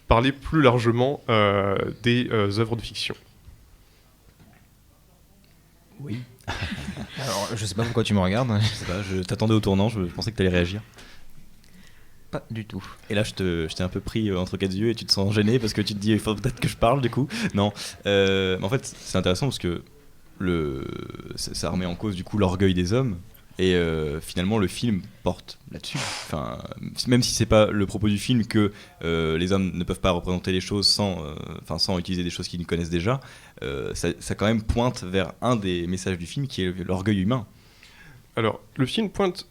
Speaker 4: parler plus largement des œuvres de fiction.
Speaker 6: Oui.
Speaker 5: Alors, je sais pas pourquoi tu me regardes.
Speaker 6: Je sais pas, je t'attendais au tournant, je pensais que tu allais réagir.
Speaker 5: Pas du tout.
Speaker 6: Et là, je t'ai un peu pris entre quatre yeux et tu te sens gêné parce que tu te dis il faut peut-être que je parle du coup. Non. En fait, c'est intéressant parce que ça remet en cause du coup l'orgueil des hommes. Et finalement, le film porte là-dessus. Enfin, même si c'est pas le propos du film que les hommes ne peuvent pas représenter les choses sans utiliser des choses qu'ils connaissent déjà, ça quand même pointe vers un des messages du film qui est l'orgueil humain.
Speaker 4: Alors, le film pointe,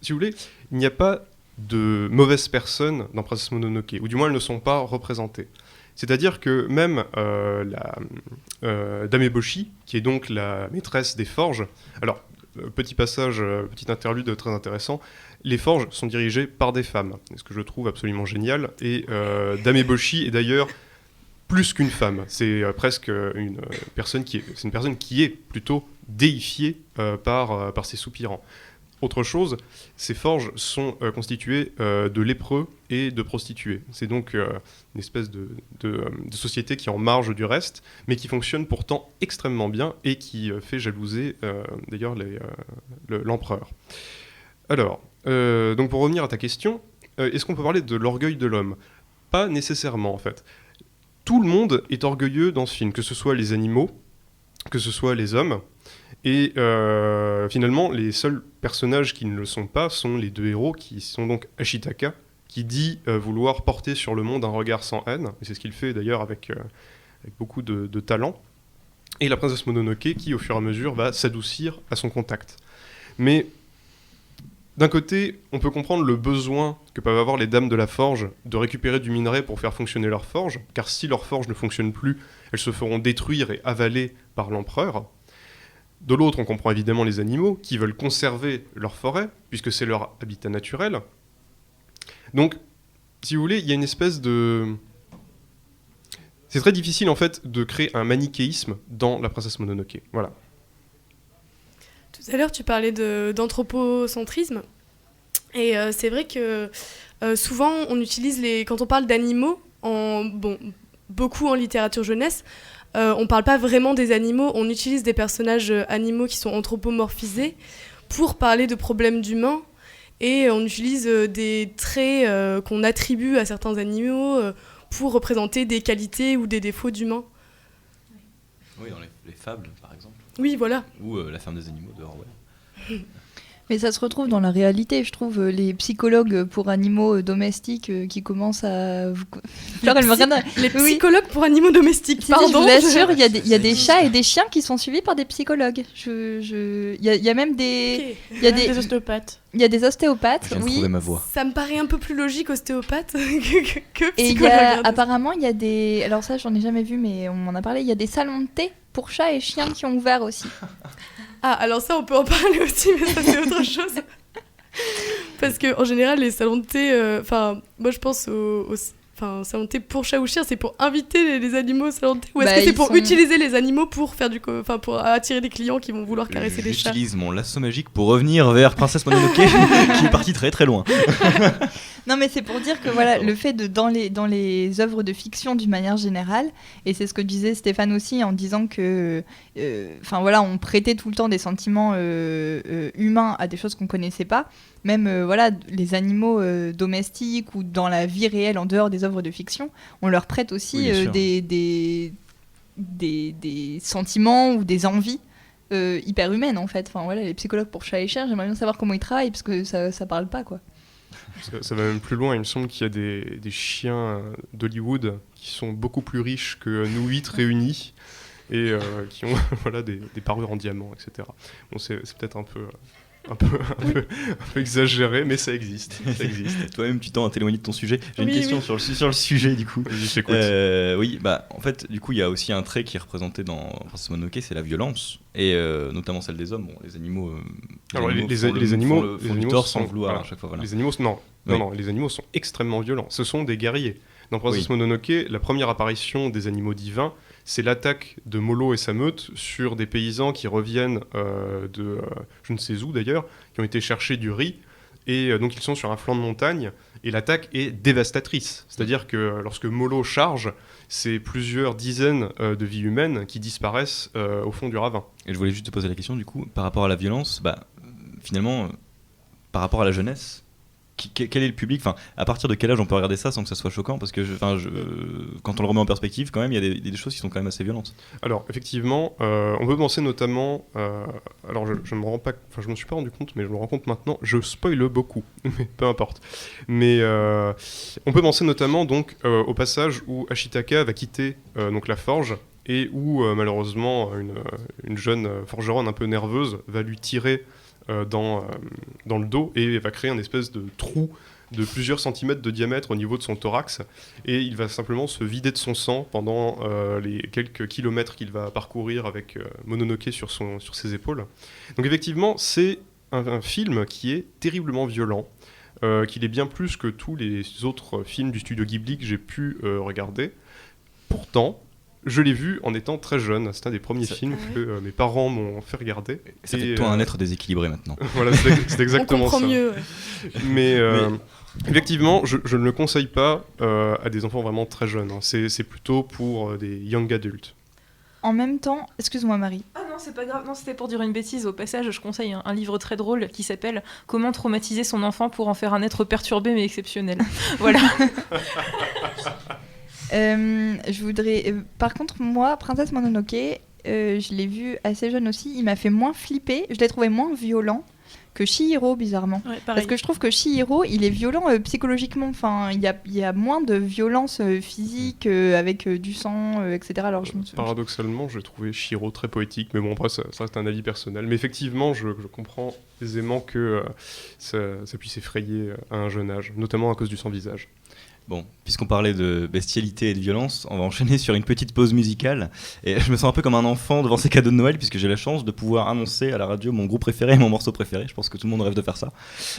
Speaker 4: si vous voulez, il n'y a pas de mauvaises personnes dans Princesse Mononoke, ou du moins elles ne sont pas représentées. C'est-à-dire que même Dame Eboshi, qui est donc la maîtresse des forges, alors petit passage, petit interlude très intéressant, les forges sont dirigées par des femmes, ce que je trouve absolument génial. Et Dame Eboshi est d'ailleurs plus qu'une femme, c'est presque une personne qui est plutôt déifiée par ses soupirants. Autre chose, ces forges sont constituées de lépreux et de prostituées. C'est donc une espèce de société qui est en marge du reste, mais qui fonctionne pourtant extrêmement bien et qui fait jalouser d'ailleurs l'empereur. Alors, donc pour revenir à ta question, est-ce qu'on peut parler de l'orgueil de l'homme ? Pas nécessairement en fait. Tout le monde est orgueilleux dans ce film, que ce soit les animaux, que ce soit les hommes. Et finalement, les seuls personnages qui ne le sont pas sont les deux héros, qui sont donc Ashitaka, qui dit vouloir porter sur le monde un regard sans haine, et c'est ce qu'il fait d'ailleurs avec beaucoup de talent, et la princesse Mononoke, qui au fur et à mesure va s'adoucir à son contact. Mais d'un côté, on peut comprendre le besoin que peuvent avoir les dames de la forge de récupérer du minerai pour faire fonctionner leur forge, car si leur forge ne fonctionne plus, elles se feront détruire et avaler par l'empereur. De l'autre, on comprend évidemment les animaux qui veulent conserver leur forêt, puisque c'est leur habitat naturel. Donc, si vous voulez, il y a une espèce de... C'est très difficile, en fait, de créer un manichéisme dans La Princesse Mononoke. Voilà.
Speaker 3: Tout à l'heure, tu parlais d'anthropocentrisme. Et c'est vrai que souvent, on utilise quand on parle d'animaux, beaucoup en littérature jeunesse, on ne parle pas vraiment des animaux, on utilise des personnages animaux qui sont anthropomorphisés pour parler de problèmes d'humains, et on utilise des traits qu'on attribue à certains animaux pour représenter des qualités ou des défauts d'humains.
Speaker 6: Oui, dans les fables, par exemple.
Speaker 3: Oui, voilà.
Speaker 6: Ou La ferme des animaux de Orwell.
Speaker 7: Mais ça se retrouve dans la réalité, je trouve, les psychologues pour animaux domestiques qui commencent à...
Speaker 3: Les psychologues pour animaux domestiques, pardon.
Speaker 7: Je vous assure, il y a des chats et des chiens qui sont suivis par des psychologues. Il y a même des...
Speaker 3: Okay.
Speaker 7: Il y a des
Speaker 3: ostéopathes.
Speaker 7: Il y a des ostéopathes,
Speaker 6: Je viens de trouver ma voix.
Speaker 3: Ça me paraît un peu plus logique, ostéopathe, que
Speaker 7: et
Speaker 3: psychologue.
Speaker 7: apparemment, il y a des... Alors ça, j'en ai jamais vu, mais on m'en a parlé. Il y a des salons de thé pour chats et chiens qui ont ouvert aussi.
Speaker 3: Ah, alors ça, on peut en parler aussi, mais ça, c'est autre chose. Parce qu'en général, les salons de thé... moi, je pense aux salon de thé pour chat ou chien, c'est pour inviter les animaux au salon de thé, ou est-ce que c'est pour utiliser les animaux pour pour attirer des clients qui vont vouloir caresser des chats?
Speaker 6: J'utilise mon lasso magique pour revenir vers Princesse Mononoke qui est partie très très loin.
Speaker 7: Non, mais c'est pour dire que voilà, le fait dans les œuvres de fiction d'une manière générale, et c'est ce que disait Stéphane aussi en disant que on prêtait tout le temps des sentiments humains à des choses qu'on connaissait pas. Même les animaux domestiques ou dans la vie réelle en dehors des œuvres de fiction, on leur prête aussi des sentiments ou des envies hyper humaines en fait. Les psychologues pour chats et chiens, j'aimerais bien savoir comment ils travaillent parce que ça parle pas quoi.
Speaker 4: Ça va même plus loin, il me semble qu'il y a des chiens d'Hollywood qui sont beaucoup plus riches que nous 8 réunis et qui ont des parures en diamant, etc. Bon, c'est peut-être un peu exagéré, mais ça existe.
Speaker 6: Toi-même, tu t'en éloigné de ton sujet. J'ai une question sur le sujet, du coup.
Speaker 4: J'écoute.
Speaker 6: En fait, du coup, il y a aussi un trait qui est représenté dans Princesse Mononoke, c'est la violence, et notamment celle des hommes. Bon, les animaux.
Speaker 4: Les animaux
Speaker 6: font du tort sans le vouloir à chaque fois. Voilà.
Speaker 4: Les animaux, non, les animaux sont extrêmement violents. Ce sont des guerriers. Dans Princesse Mononoke, la première apparition des animaux divins, c'est l'attaque de Molo et sa meute sur des paysans qui reviennent de je ne sais où d'ailleurs, qui ont été chercher du riz, et donc ils sont sur un flanc de montagne, et l'attaque est dévastatrice. C'est-à-dire que lorsque Molo charge, c'est plusieurs dizaines de vies humaines qui disparaissent au fond du ravin.
Speaker 6: Et je voulais juste te poser la question, du coup, par rapport à la violence, finalement, par rapport à la jeunesse, quel est le public, à partir de quel âge on peut regarder ça sans que ça soit choquant, parce que quand on le remet en perspective, quand même, il y a des choses qui sont quand même assez violentes.
Speaker 4: Alors effectivement, on peut penser notamment, alors je me suis pas rendu compte, mais je me rends compte maintenant, je spoile beaucoup, mais peu importe. Mais on peut penser notamment donc au passage où Ashitaka va quitter donc la forge et où malheureusement une jeune forgeronne un peu nerveuse va lui tirer dans le dos et va créer un espèce de trou de plusieurs centimètres de diamètre au niveau de son thorax, et il va simplement se vider de son sang pendant les quelques kilomètres qu'il va parcourir avec Mononoke sur ses épaules. Donc effectivement, c'est un film qui est terriblement violent, qu'il est bien plus que tous les autres films du studio Ghibli que j'ai pu regarder. Pourtant, je l'ai vu en étant très jeune. C'est un des premiers films que mes parents m'ont fait regarder.
Speaker 6: Ça fait de toi un être déséquilibré maintenant.
Speaker 4: Voilà, c'est exactement ça.
Speaker 3: On comprend mieux. Ouais.
Speaker 4: Mais effectivement, je ne le conseille pas à des enfants vraiment très jeunes. Hein. C'est plutôt pour des young adultes.
Speaker 7: En même temps, excuse-moi Marie.
Speaker 8: Ah non, c'est pas grave. Non, c'était pour dire une bêtise. Au passage, je conseille un livre très drôle qui s'appelle Comment traumatiser son enfant pour en faire un être perturbé mais exceptionnel. Voilà.
Speaker 7: Je voudrais. Par contre, moi, Princesse Mononoke, je l'ai vu assez jeune aussi. Il m'a fait moins flipper. Je l'ai trouvé moins violent que Chihiro, bizarrement.
Speaker 3: Ouais,
Speaker 7: Parce que je trouve que Chihiro, il est violent psychologiquement. Enfin, il y a moins de violence physique avec du sang, etc. Alors,
Speaker 4: Paradoxalement, j'ai trouvé Chihiro très poétique, mais bon, après, ça reste un avis personnel. Mais effectivement, je comprends aisément que ça puisse effrayer à un jeune âge, notamment à cause du sang visage.
Speaker 6: Bon, puisqu'on parlait de bestialité et de violence, on va enchaîner sur une petite pause musicale. Et je me sens un peu comme un enfant devant ses cadeaux de Noël, puisque j'ai la chance de pouvoir annoncer à la radio mon groupe préféré et mon morceau préféré. Je pense que tout le monde rêve de faire ça.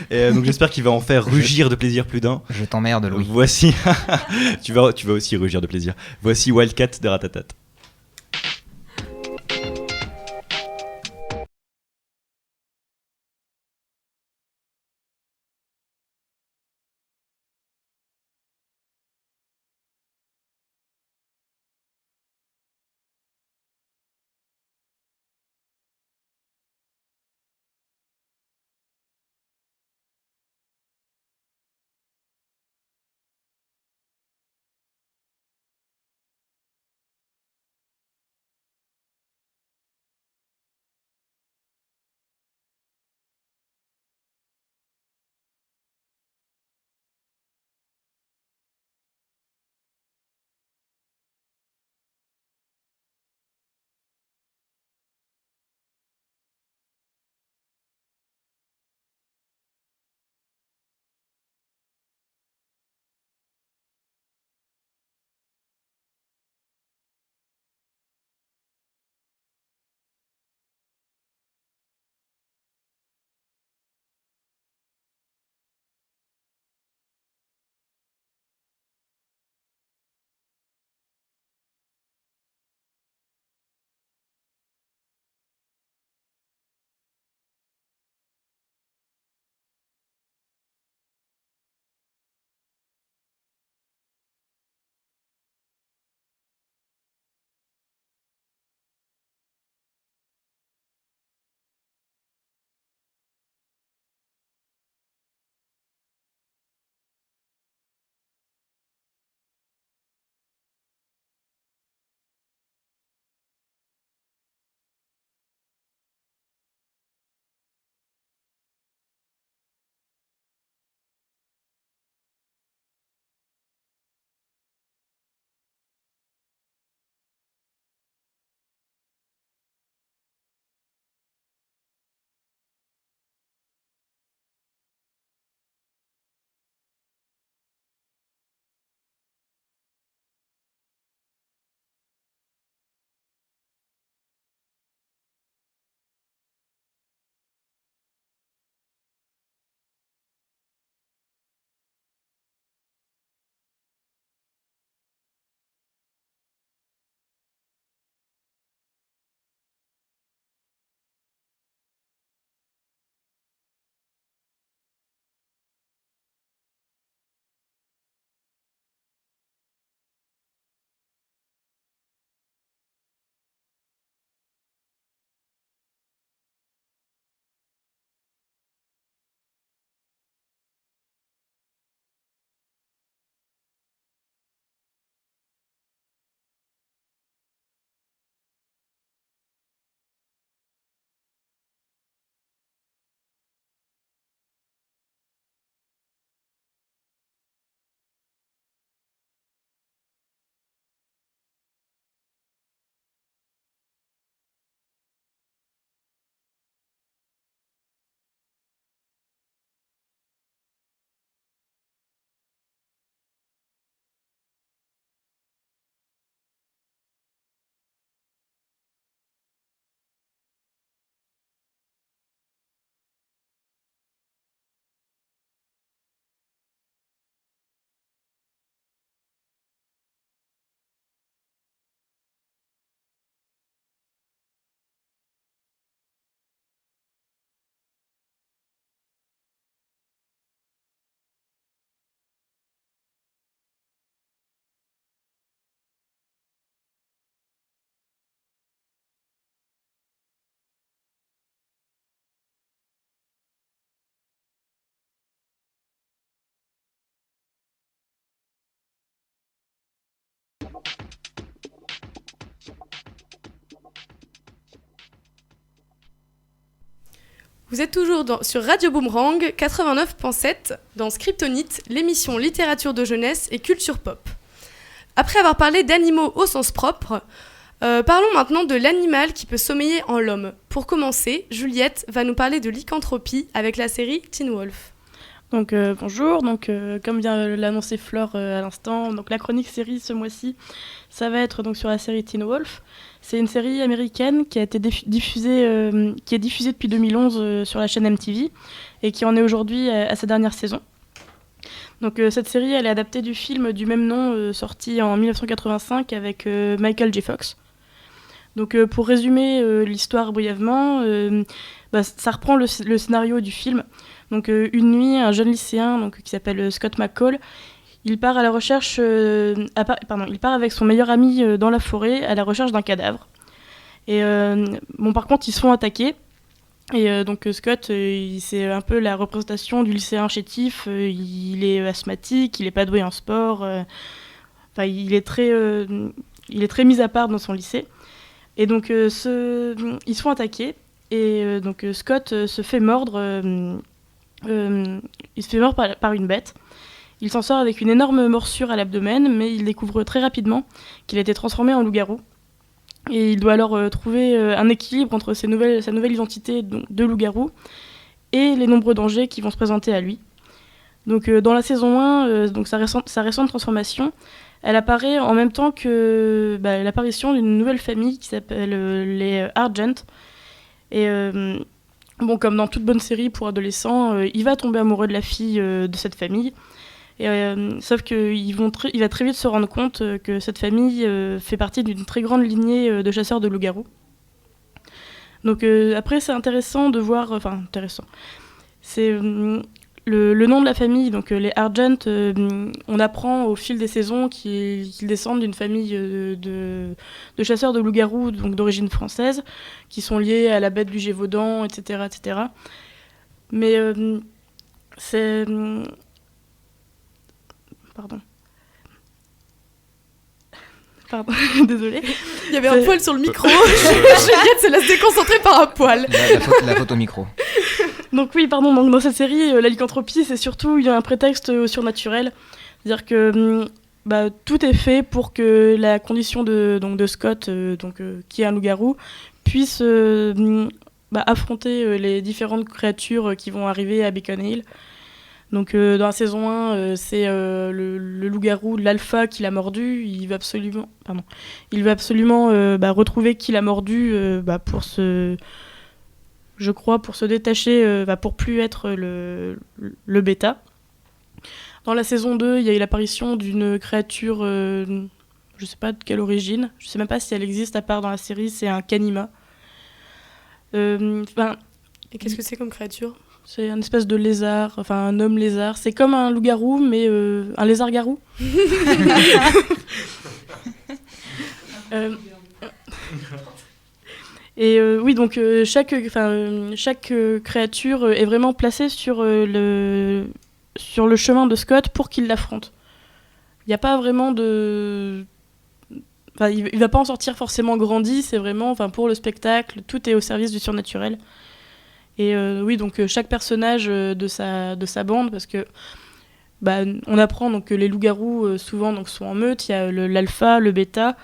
Speaker 6: Et donc j'espère qu'il va en faire rugir de plaisir plus d'un.
Speaker 5: Je t'emmerde, Louis.
Speaker 6: Voici... tu vas aussi rugir de plaisir. Voici Wildcat de Ratatat.
Speaker 3: Vous êtes toujours sur Radio Boomerang 89.7 dans Scriptonite, l'émission littérature de jeunesse et culture pop. Après avoir parlé d'animaux au sens propre, parlons maintenant de l'animal qui peut sommeiller en l'homme. Pour commencer, Juliette va nous parler de lycanthropie avec la série Teen Wolf.
Speaker 9: Donc bonjour, comme vient l'annoncer Flore à l'instant, donc la chronique série ce mois-ci, ça va être donc sur la série Teen Wolf. C'est une série américaine qui a été diffusée depuis 2011 sur la chaîne MTV et qui en est aujourd'hui à sa dernière saison. Donc cette série, elle est adaptée du film du même nom sorti en 1985 avec Michael J. Fox. Donc pour résumer l'histoire brièvement, ça reprend le scénario du film. Donc une nuit, un jeune lycéen qui s'appelle Scott McCall, il part à la recherche, il part avec son meilleur ami dans la forêt à la recherche d'un cadavre. Et par contre, ils se font attaquer. Et donc Scott, c'est un peu la représentation du lycéen chétif. Il est asthmatique, il n'est pas doué en sport. Il est très mis à part dans son lycée. Et donc ils se font attaquer. Et donc Scott se fait mordre. Il se fait mordre par une bête. Il s'en sort avec une énorme morsure à l'abdomen, mais il découvre très rapidement qu'il a été transformé en loup-garou. Et il doit alors trouver un équilibre entre sa nouvelle identité de loup-garou et les nombreux dangers qui vont se présenter à lui. Donc dans la saison 1, sa récente transformation, elle apparaît en même temps que l'apparition d'une nouvelle famille qui s'appelle les Argent. Et comme dans toute bonne série pour adolescents, il va tomber amoureux de la fille de cette famille. Sauf qu'il va très vite se rendre compte que cette famille fait partie d'une très grande lignée de chasseurs de loups-garous. Donc après, c'est intéressant de voir... intéressant. C'est le nom de la famille, donc les Argent, on apprend au fil des saisons qu'ils descendent d'une famille de chasseurs de loups-garous donc d'origine française, qui sont liés à la bête du Gévaudan, etc. etc. Mais c'est... Pardon, désolée.
Speaker 3: Il y avait un poil sur le micro. Juliette se laisse déconcentrer par un poil.
Speaker 5: La faute au micro.
Speaker 9: Donc oui, pardon. Donc dans cette série, la lycanthropie, c'est surtout il y a un prétexte au surnaturel, c'est-à-dire que tout est fait pour que la condition de Scott, qui est un loup-garou, puisse affronter les différentes créatures qui vont arriver à Beacon Hill. Donc dans la saison 1, c'est le loup-garou, l'alpha qui l'a mordu. Il va absolument retrouver qui l'a mordu pour se détacher, pour plus être le bêta. Dans la saison 2, il y a eu l'apparition d'une créature, je sais pas de quelle origine, je sais même pas si elle existe à part dans la série, c'est un Kanima.
Speaker 3: Et qu'est-ce que c'est comme créature ?
Speaker 9: C'est un espèce de lézard, un homme lézard. C'est comme un loup-garou, mais un lézard-garou. Et oui, donc chaque créature est vraiment placée sur le chemin de Scott pour qu'il l'affronte. Il n'y a pas vraiment de... il va pas en sortir forcément grandi, c'est vraiment pour le spectacle, tout est au service du surnaturel. Et oui, donc chaque personnage de sa bande, parce que on apprend que les loups-garous souvent sont en meute, il y a l'alpha, le bêta,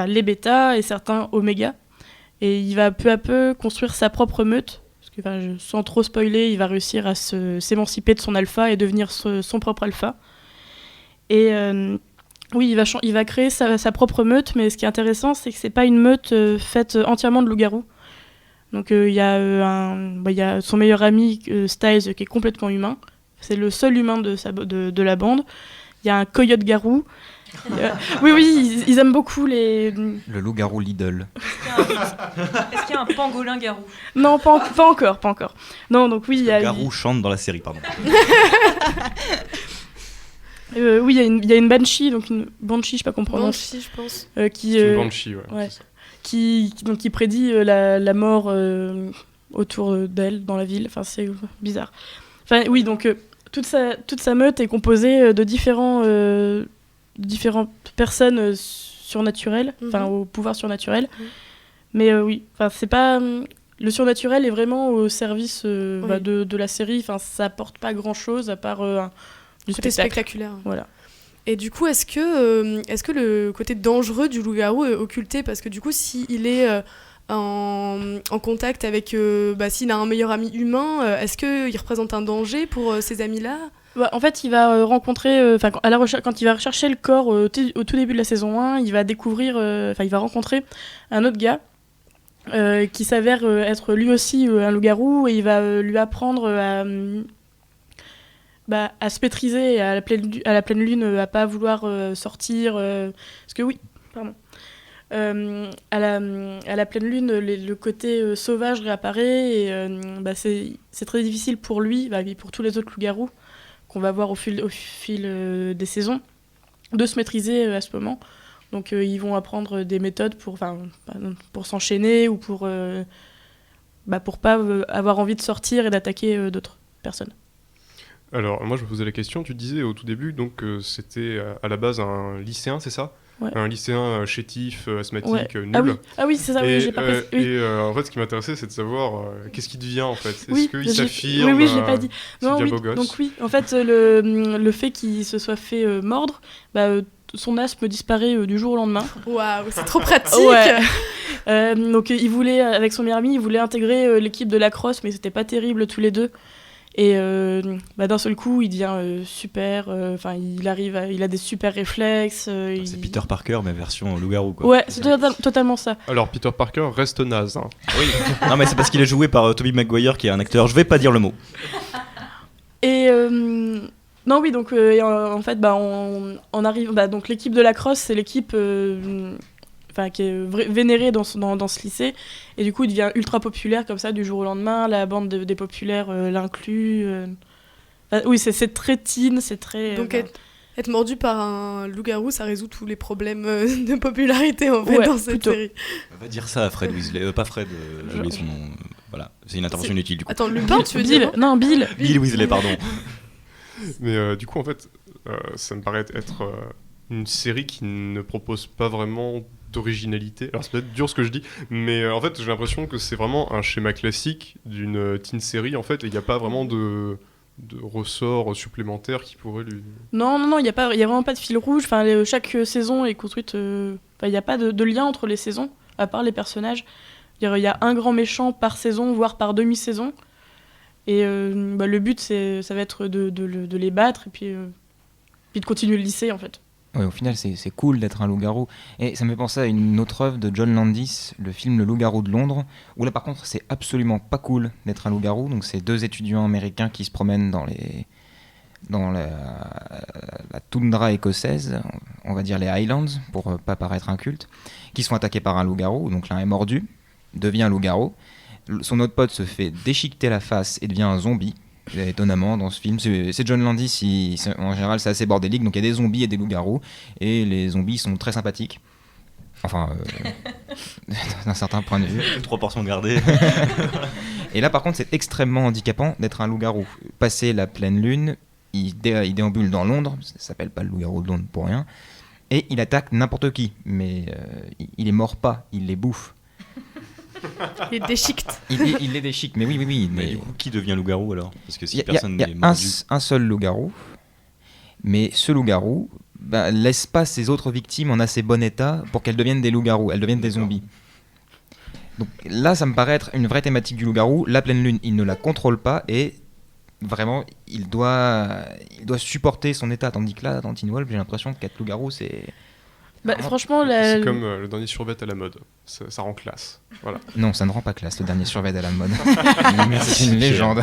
Speaker 9: les bêtas et certains oméga. Et il va peu à peu construire sa propre meute, parce que sans trop spoiler, il va réussir à s'émanciper de son alpha et devenir son propre alpha. Et oui, il va créer sa propre meute, mais ce qui est intéressant, c'est que c'est pas une meute faite entièrement de loups-garous. Donc il y a son meilleur ami Styles qui est complètement humain. C'est le seul humain de la bande. Il y a un coyote-garou. Oui, ils aiment beaucoup les...
Speaker 5: Le loup-garou Lidl.
Speaker 8: Est-ce qu'il y a un pangolin-garou ?
Speaker 9: Non, pas encore. Non, donc oui, il y a...
Speaker 6: Le garou chante dans la série, pardon.
Speaker 9: Oui, il y a une banshee, donc une banshee, je sais pas comment on prononce.
Speaker 3: Banshee, je pense.
Speaker 9: C'est
Speaker 4: une banshee, ouais.
Speaker 9: C'est ça. Qui prédit la mort autour d'elle dans la ville. C'est bizarre. Oui, donc toute sa meute est composée de différentes personnes surnaturelles, au pouvoir surnaturel. Mais oui, c'est pas le surnaturel est vraiment au service
Speaker 3: Oui.
Speaker 9: de la série. Enfin, ça apporte pas grand-chose à part du
Speaker 3: Côté
Speaker 9: spectacle.
Speaker 3: spectaculaire.
Speaker 9: Voilà.
Speaker 3: Et du coup, est-ce que le côté dangereux du loup-garou est occulté? Parce que du coup, s'il est en contact avec... s'il a un meilleur ami humain, est-ce qu'il représente un danger pour ces amis-là?
Speaker 9: Bah, en fait, il va rencontrer, quand il va rechercher le corps au tout début de la saison 1, il va découvrir, il va rencontrer un autre gars qui s'avère être lui aussi un loup-garou, et il va lui apprendre à se maîtriser et à la pleine lune, à pas vouloir sortir. Parce que oui, pardon. À la pleine lune, le côté sauvage réapparaît, et c'est très difficile pour lui, et pour tous les autres loups-garous qu'on va voir au fil des saisons, de se maîtriser à ce moment. Donc ils vont apprendre des méthodes pour s'enchaîner, ou pour pas avoir envie de sortir et d'attaquer d'autres personnes.
Speaker 4: Alors, moi, je me posais la question, tu disais au tout début, donc c'était à la base un lycéen, c'est ça?
Speaker 9: Ouais.
Speaker 4: Un lycéen chétif, asthmatique,
Speaker 9: Ouais.
Speaker 4: nul.
Speaker 9: Ah oui, c'est ça, oui, j'ai pas précisé. Oui.
Speaker 4: Et en fait, ce qui m'intéressait, c'est de savoir qu'est-ce qu'il devient, en fait. Est-ce
Speaker 9: Oui,
Speaker 4: qu'il s'affirme?
Speaker 9: Oui, je l'ai pas dit.
Speaker 4: C'est
Speaker 9: Non,
Speaker 4: bien
Speaker 9: oui,
Speaker 4: beau gosse.
Speaker 9: donc oui, en fait, le fait qu'il se soit fait mordre, son asthme disparaît du jour au lendemain.
Speaker 3: Waouh, c'est trop pratique.
Speaker 9: Ouais. Donc il voulait, avec son meilleur ami, il voulait intégrer l'équipe de lacrosse, mais c'était pas terrible tous les deux. Et d'un seul coup, il devient super. Il a des super réflexes.
Speaker 6: C'est Peter Parker, mais version loup-garou, quoi.
Speaker 9: Ouais, c'est totalement ça.
Speaker 4: Alors, Peter Parker reste naze. Hein.
Speaker 6: Oui. Non, mais c'est parce qu'il est joué par Tobey Maguire, qui est un acteur. Je vais pas dire le mot.
Speaker 9: Et non, oui, donc en fait, on arrive. Donc l'équipe de lacrosse, c'est l'équipe qui est vénérée dans ce lycée, et du coup, il devient ultra populaire comme ça du jour au lendemain. La bande des populaires l'inclut. Oui, c'est très teen, c'est très.
Speaker 3: Donc être mordu par un loup-garou, ça résout tous les problèmes de popularité en fait,
Speaker 9: Ouais,
Speaker 3: dans cette
Speaker 9: plutôt.
Speaker 3: série.
Speaker 6: On va dire ça à Fred Weasley. Pas Fred, j'ai oublié son nom. Voilà, c'est une intervention inutile du coup.
Speaker 3: Attends, Lupin, tu veux dire?
Speaker 9: Non, Bill.
Speaker 6: Bill Weasley, pardon.
Speaker 4: Mais du coup, en fait, ça me paraît être une série qui ne propose pas vraiment d'originalité. Alors, c'est peut-être dur ce que je dis, mais en fait, j'ai l'impression que c'est vraiment un schéma classique d'une teen série, en fait, et il n'y a pas vraiment de ressorts supplémentaires qui pourraient lui...
Speaker 9: Non, il y a vraiment pas de fil rouge. Chaque saison est construite. Il n'y a pas de lien entre les saisons, à part les personnages. Il y a un grand méchant par saison, voire par demi-saison. Et le but, ça va être de les battre, et puis de continuer le lycée, en fait.
Speaker 5: Ouais, au final, c'est cool d'être un loup-garou. Et ça me fait penser à une autre œuvre de John Landis, le film Le Loup-garou de Londres, où là, par contre, c'est absolument pas cool d'être un loup-garou. Donc, c'est deux étudiants américains qui se promènent dans la toundra écossaise, on va dire les Highlands, pour pas paraître inculte, qui sont attaqués par un loup-garou. Donc, l'un est mordu, devient un loup-garou. Son autre pote se fait déchiqueter la face et devient un zombie. Étonnamment, dans ce film, c'est John Landis, en général c'est assez bordélique, donc il y a des zombies et des loups-garous, et les zombies sont très sympathiques. Enfin, d'un certain point de vue.
Speaker 6: 3 portions gardées.
Speaker 5: Et là par contre c'est extrêmement handicapant d'être un loup-garou. Passer la pleine lune, il déambule dans Londres, ça s'appelle pas le loup-garou de Londres pour rien, et il attaque n'importe qui, mais il les mord pas, il les bouffe.
Speaker 3: Il les déchiquette.
Speaker 5: Il les déchique, mais oui.
Speaker 6: Mais du coup, qui devient loup-garou alors? Parce que si
Speaker 5: Il
Speaker 6: personne
Speaker 5: y a
Speaker 6: n'est mordu...
Speaker 5: un seul loup-garou, mais ce loup-garou laisse pas ses autres victimes en assez bon état pour qu'elles deviennent des loups-garous, elles deviennent des zombies. Donc là, ça me paraît être une vraie thématique du loup-garou. La pleine lune, il ne la contrôle pas et vraiment, il doit supporter son état. Tandis que là, dans Teen Wolf, j'ai l'impression qu'être loup-garou, c'est...
Speaker 9: Franchement,
Speaker 4: C'est comme le dernier survêt à la mode. Ça rend classe. Voilà.
Speaker 5: Non, ça ne rend pas classe, le dernier survêt à la mode. C'est une légende.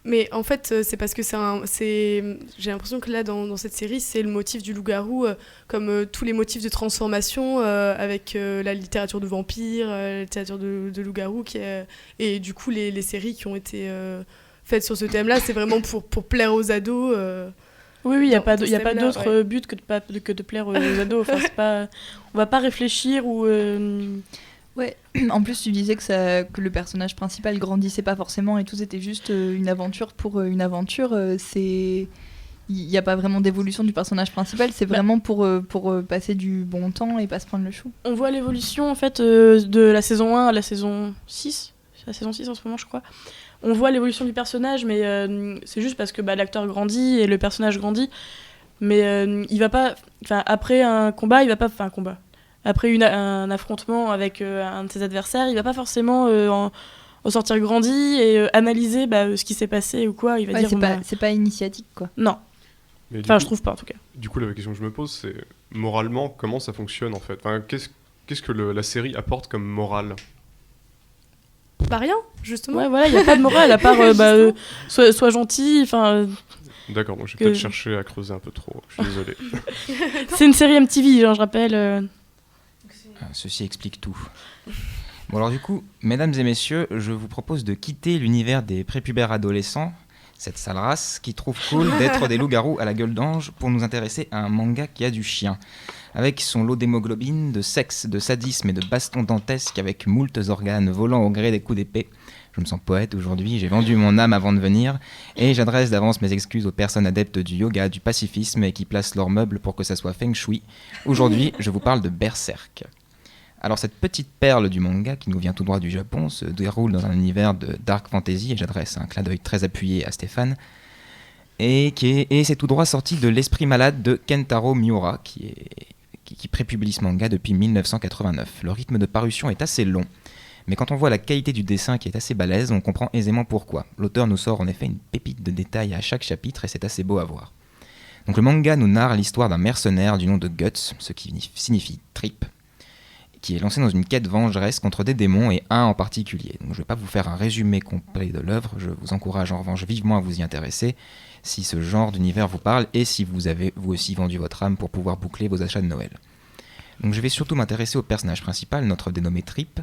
Speaker 3: Mais en fait, c'est parce que j'ai l'impression que là, dans cette série, c'est le motif du loup-garou, comme tous les motifs de transformation avec la littérature de vampires, la littérature de loup-garou, et du coup, les séries qui ont été faites sur ce thème-là, c'est vraiment pour plaire aux ados.
Speaker 9: Oui, il n'y a pas d'autre
Speaker 3: ouais.
Speaker 9: but que de plaire aux ados. On va pas réfléchir ou...
Speaker 7: Ouais, en plus tu disais que le personnage principal grandissait pas forcément et tout, c'était juste une aventure pour une aventure. il n'y a pas vraiment d'évolution du personnage principal, c'est vraiment pour passer du bon temps et pas se prendre le chou.
Speaker 9: On voit l'évolution en fait de la saison 1 à la saison 6. C'est la saison 6 en ce moment, je crois. On voit l'évolution du personnage, mais c'est juste parce que l'acteur grandit et le personnage grandit. Mais il va pas. Enfin, après un combat, il va pas. Enfin, un combat. Après un affrontement avec un de ses adversaires, il va pas forcément en sortir grandi et analyser ce qui s'est passé ou quoi. Il va dire.
Speaker 7: C'est pas initiatique, quoi.
Speaker 9: Non.
Speaker 4: Mais
Speaker 9: je trouve pas en tout cas.
Speaker 4: Du coup, la question que je me pose, c'est moralement, comment ça fonctionne en fait? Enfin, qu'est-ce que la série apporte comme morale?
Speaker 3: Bah rien, justement.
Speaker 9: Ouais, voilà, il n'y a pas de morale à part sois gentil, enfin...
Speaker 4: D'accord, donc je vais peut-être chercher à creuser un peu trop, je suis désolé.
Speaker 9: C'est une série MTV, je rappelle.
Speaker 5: Ceci explique tout. Bon alors du coup, mesdames et messieurs, je vous propose de quitter l'univers des prépubères adolescents, cette sale race qui trouve cool d'être des loups-garous à la gueule d'ange, pour nous intéresser à un manga qui a du chien. Avec son lot d'hémoglobine, de sexe, de sadisme et de bastons dantesques avec moultes organes volant au gré des coups d'épée. Je me sens poète aujourd'hui, j'ai vendu mon âme avant de venir, et j'adresse d'avance mes excuses aux personnes adeptes du yoga, du pacifisme et qui placent leurs meubles pour que ça soit feng shui. Aujourd'hui, je vous parle de Berserk. Alors cette petite perle du manga qui nous vient tout droit du Japon se déroule dans un univers de dark fantasy, et j'adresse un clin d'œil très appuyé à Stéphane, et c'est tout droit sorti de l'esprit malade de Kentaro Miura, qui prépublie ce manga depuis 1989. Le rythme de parution est assez long, mais quand on voit la qualité du dessin qui est assez balèze, on comprend aisément pourquoi. L'auteur nous sort en effet une pépite de détails à chaque chapitre et c'est assez beau à voir. Donc le manga nous narre l'histoire d'un mercenaire du nom de Guts, ce qui signifie trip, qui est lancé dans une quête vengeresse contre des démons et un en particulier. Donc je ne vais pas vous faire un résumé complet de l'œuvre, je vous encourage en revanche vivement à vous y intéresser si ce genre d'univers vous parle et si vous avez vous aussi vendu votre âme pour pouvoir boucler vos achats de Noël. Donc je vais surtout m'intéresser au personnage principal, notre dénommé Trip.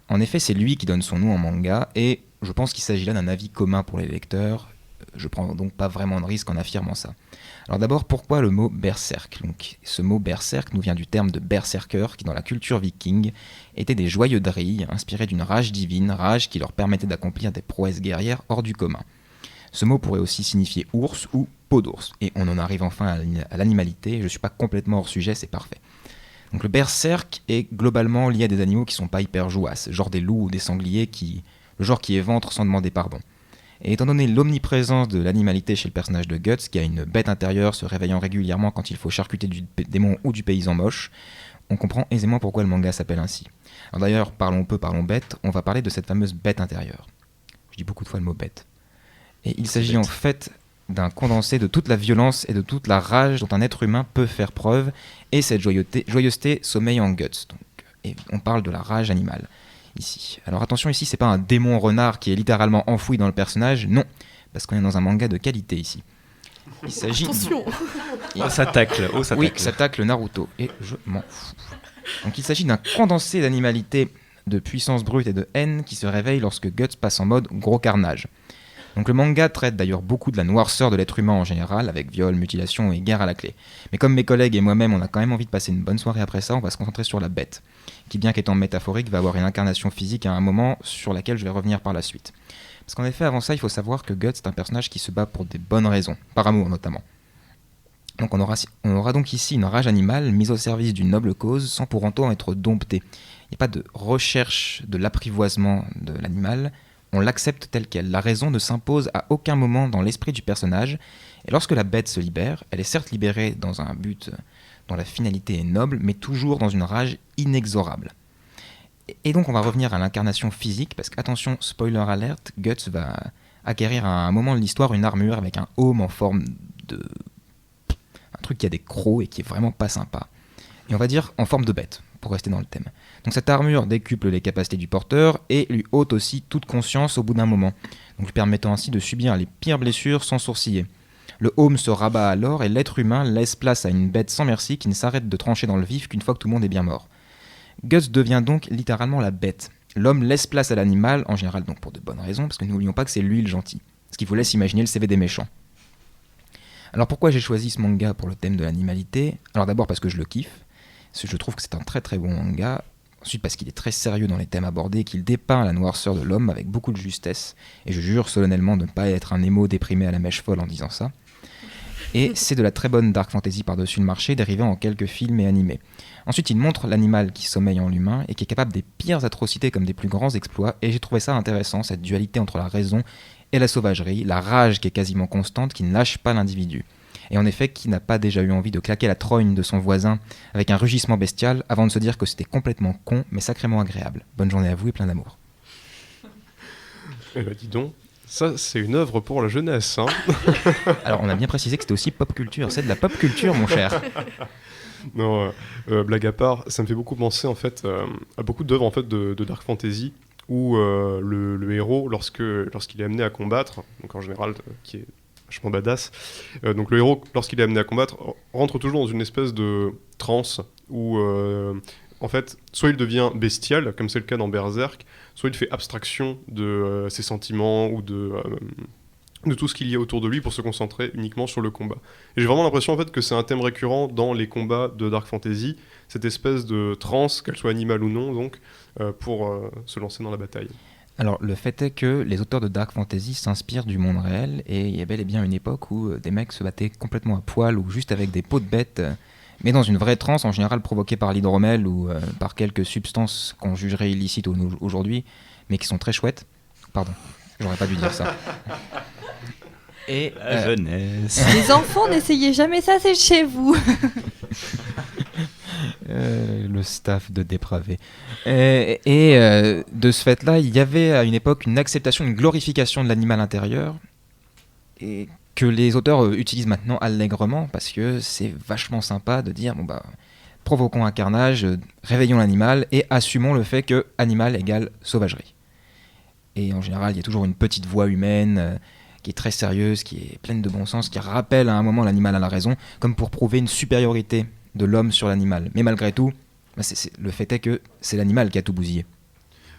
Speaker 5: En effet, c'est lui qui donne son nom en manga et je pense qu'il s'agit là d'un avis commun pour les lecteurs. Je prends donc pas vraiment de risque en affirmant ça. Alors d'abord, pourquoi le mot berserk? Donc, ce mot berserk nous vient du terme de berserker qui dans la culture viking étaient des joyeux drilles inspirés d'une rage divine, rage qui leur permettait d'accomplir des prouesses guerrières hors du commun. Ce mot pourrait aussi signifier ours ou peau d'ours. Et on en arrive enfin à l'animalité, je ne suis pas complètement hors sujet, c'est parfait. Donc le berserk est globalement lié à des animaux qui sont pas hyper jouasses, genre des loups ou des sangliers, le genre qui éventre sans demander pardon. Et étant donné l'omniprésence de l'animalité chez le personnage de Guts, qui a une bête intérieure se réveillant régulièrement quand il faut charcuter du démon ou du paysan moche, on comprend aisément pourquoi le manga s'appelle ainsi. Alors d'ailleurs, parlons peu, parlons bête, on va parler de cette fameuse bête intérieure. Je dis beaucoup de fois le mot bête. Et il s'agit en fait d'un condensé de toute la violence et de toute la rage dont un être humain peut faire preuve, et cette joyeuseté sommeille en Guts. Donc, et on parle de la rage animale ici. Alors attention, ici c'est pas un démon renard qui est littéralement enfoui dans le personnage, non, parce qu'on est dans un manga de qualité ici. Il s'agit...
Speaker 3: Attention.
Speaker 6: Ça tacle,
Speaker 5: Oui, ça tacle Naruto, et je m'en fous. Donc il s'agit d'un condensé d'animalité, de puissance brute et de haine qui se réveille lorsque Guts passe en mode gros carnage. Donc le manga traite d'ailleurs beaucoup de la noirceur de l'être humain en général, avec viol, mutilation et guerre à la clé. Mais comme mes collègues et moi-même, on a quand même envie de passer une bonne soirée après ça, on va se concentrer sur la bête, qui bien qu'étant métaphorique, va avoir une incarnation physique à un moment sur laquelle je vais revenir par la suite. Parce qu'en effet, avant ça, il faut savoir que Guts est un personnage qui se bat pour des bonnes raisons, par amour notamment. Donc on aura donc ici une rage animale mise au service d'une noble cause sans pour autant être dompté. Il n'y a pas de recherche de l'apprivoisement de l'animal, on l'accepte tel quel. La raison ne s'impose à aucun moment dans l'esprit du personnage, et lorsque la bête se libère, elle est certes libérée dans un but dont la finalité est noble, mais toujours dans une rage inexorable. Et donc on va revenir à l'incarnation physique, parce qu'attention, spoiler alert, Guts va acquérir à un moment de l'histoire une armure avec un aume en forme de... un truc qui a des crocs et qui est vraiment pas sympa. Et on va dire en forme de bête, pour rester dans le thème. Donc cette armure décuple les capacités du porteur et lui ôte aussi toute conscience au bout d'un moment, donc lui permettant ainsi de subir les pires blessures sans sourciller. Le aume se rabat alors et l'être humain laisse place à une bête sans merci qui ne s'arrête de trancher dans le vif qu'une fois que tout le monde est bien mort. Guts devient donc littéralement la bête. L'homme laisse place à l'animal, en général donc pour de bonnes raisons, parce que n'oublions pas que c'est lui le gentil, ce qui vous laisse imaginer le CV des méchants. Alors pourquoi j'ai choisi ce manga pour le thème de l'animalité? Alors d'abord parce que je le kiffe, je trouve que c'est un très très bon manga. Ensuite parce qu'il est très sérieux dans les thèmes abordés, qu'il dépeint la noirceur de l'homme avec beaucoup de justesse, et je jure solennellement de ne pas être un émo déprimé à la mèche folle en disant ça. Et c'est de la très bonne dark fantasy par-dessus le marché, dérivée en quelques films et animés. Ensuite, il montre l'animal qui sommeille en l'humain et qui est capable des pires atrocités comme des plus grands exploits. Et j'ai trouvé ça intéressant, cette dualité entre la raison et la sauvagerie, la rage qui est quasiment constante, qui ne lâche pas l'individu. Et en effet, qui n'a pas déjà eu envie de claquer la trogne de son voisin avec un rugissement bestial avant de se dire que c'était complètement con, mais sacrément agréable. Bonne journée à vous et plein d'amour.
Speaker 4: Eh ben dis donc, ça c'est une œuvre pour la jeunesse. Hein.
Speaker 5: Alors on a bien précisé que c'était aussi pop culture, c'est de la pop culture mon cher.
Speaker 4: Non, blague à part, ça me fait beaucoup penser en fait à beaucoup d'œuvres en fait de dark fantasy où le héros lorsqu'il est amené à combattre, donc en général qui est vachement badass, donc le héros lorsqu'il est amené à combattre rentre toujours dans une espèce de transe où en fait soit il devient bestial comme c'est le cas dans Berserk, soit il fait abstraction de ses sentiments ou de tout ce qu'il y a autour de lui pour se concentrer uniquement sur le combat. Et j'ai vraiment l'impression en fait que c'est un thème récurrent dans les combats de Dark Fantasy, cette espèce de transe, qu'elle soit animale ou non, donc, pour se lancer dans la bataille.
Speaker 5: Alors le fait est que les auteurs de Dark Fantasy s'inspirent du monde réel, et il y a bel et bien une époque où des mecs se battaient complètement à poil ou juste avec des peaux de bêtes, mais dans une vraie transe en général provoquée par l'hydromel ou par quelques substances qu'on jugerait illicites aujourd'hui, mais qui sont très chouettes. Pardon, j'aurais pas dû dire ça.
Speaker 6: Et la jeunesse.
Speaker 7: Les enfants, n'essayez jamais ça, c'est chez vous.
Speaker 5: Le staff de dépravés. Et de ce fait-là, il y avait à une époque une acceptation, une glorification de l'animal intérieur, et que les auteurs utilisent maintenant allègrement, parce que c'est vachement sympa de dire, bon bah, provoquons un carnage, réveillons l'animal, et assumons le fait que animal égale sauvagerie. Et en général, il y a toujours une petite voix humaine qui est très sérieuse, qui est pleine de bon sens, qui rappelle à un moment l'animal à la raison, comme pour prouver une supériorité de l'homme sur l'animal. Mais malgré tout, le fait est que c'est l'animal qui a tout bousillé.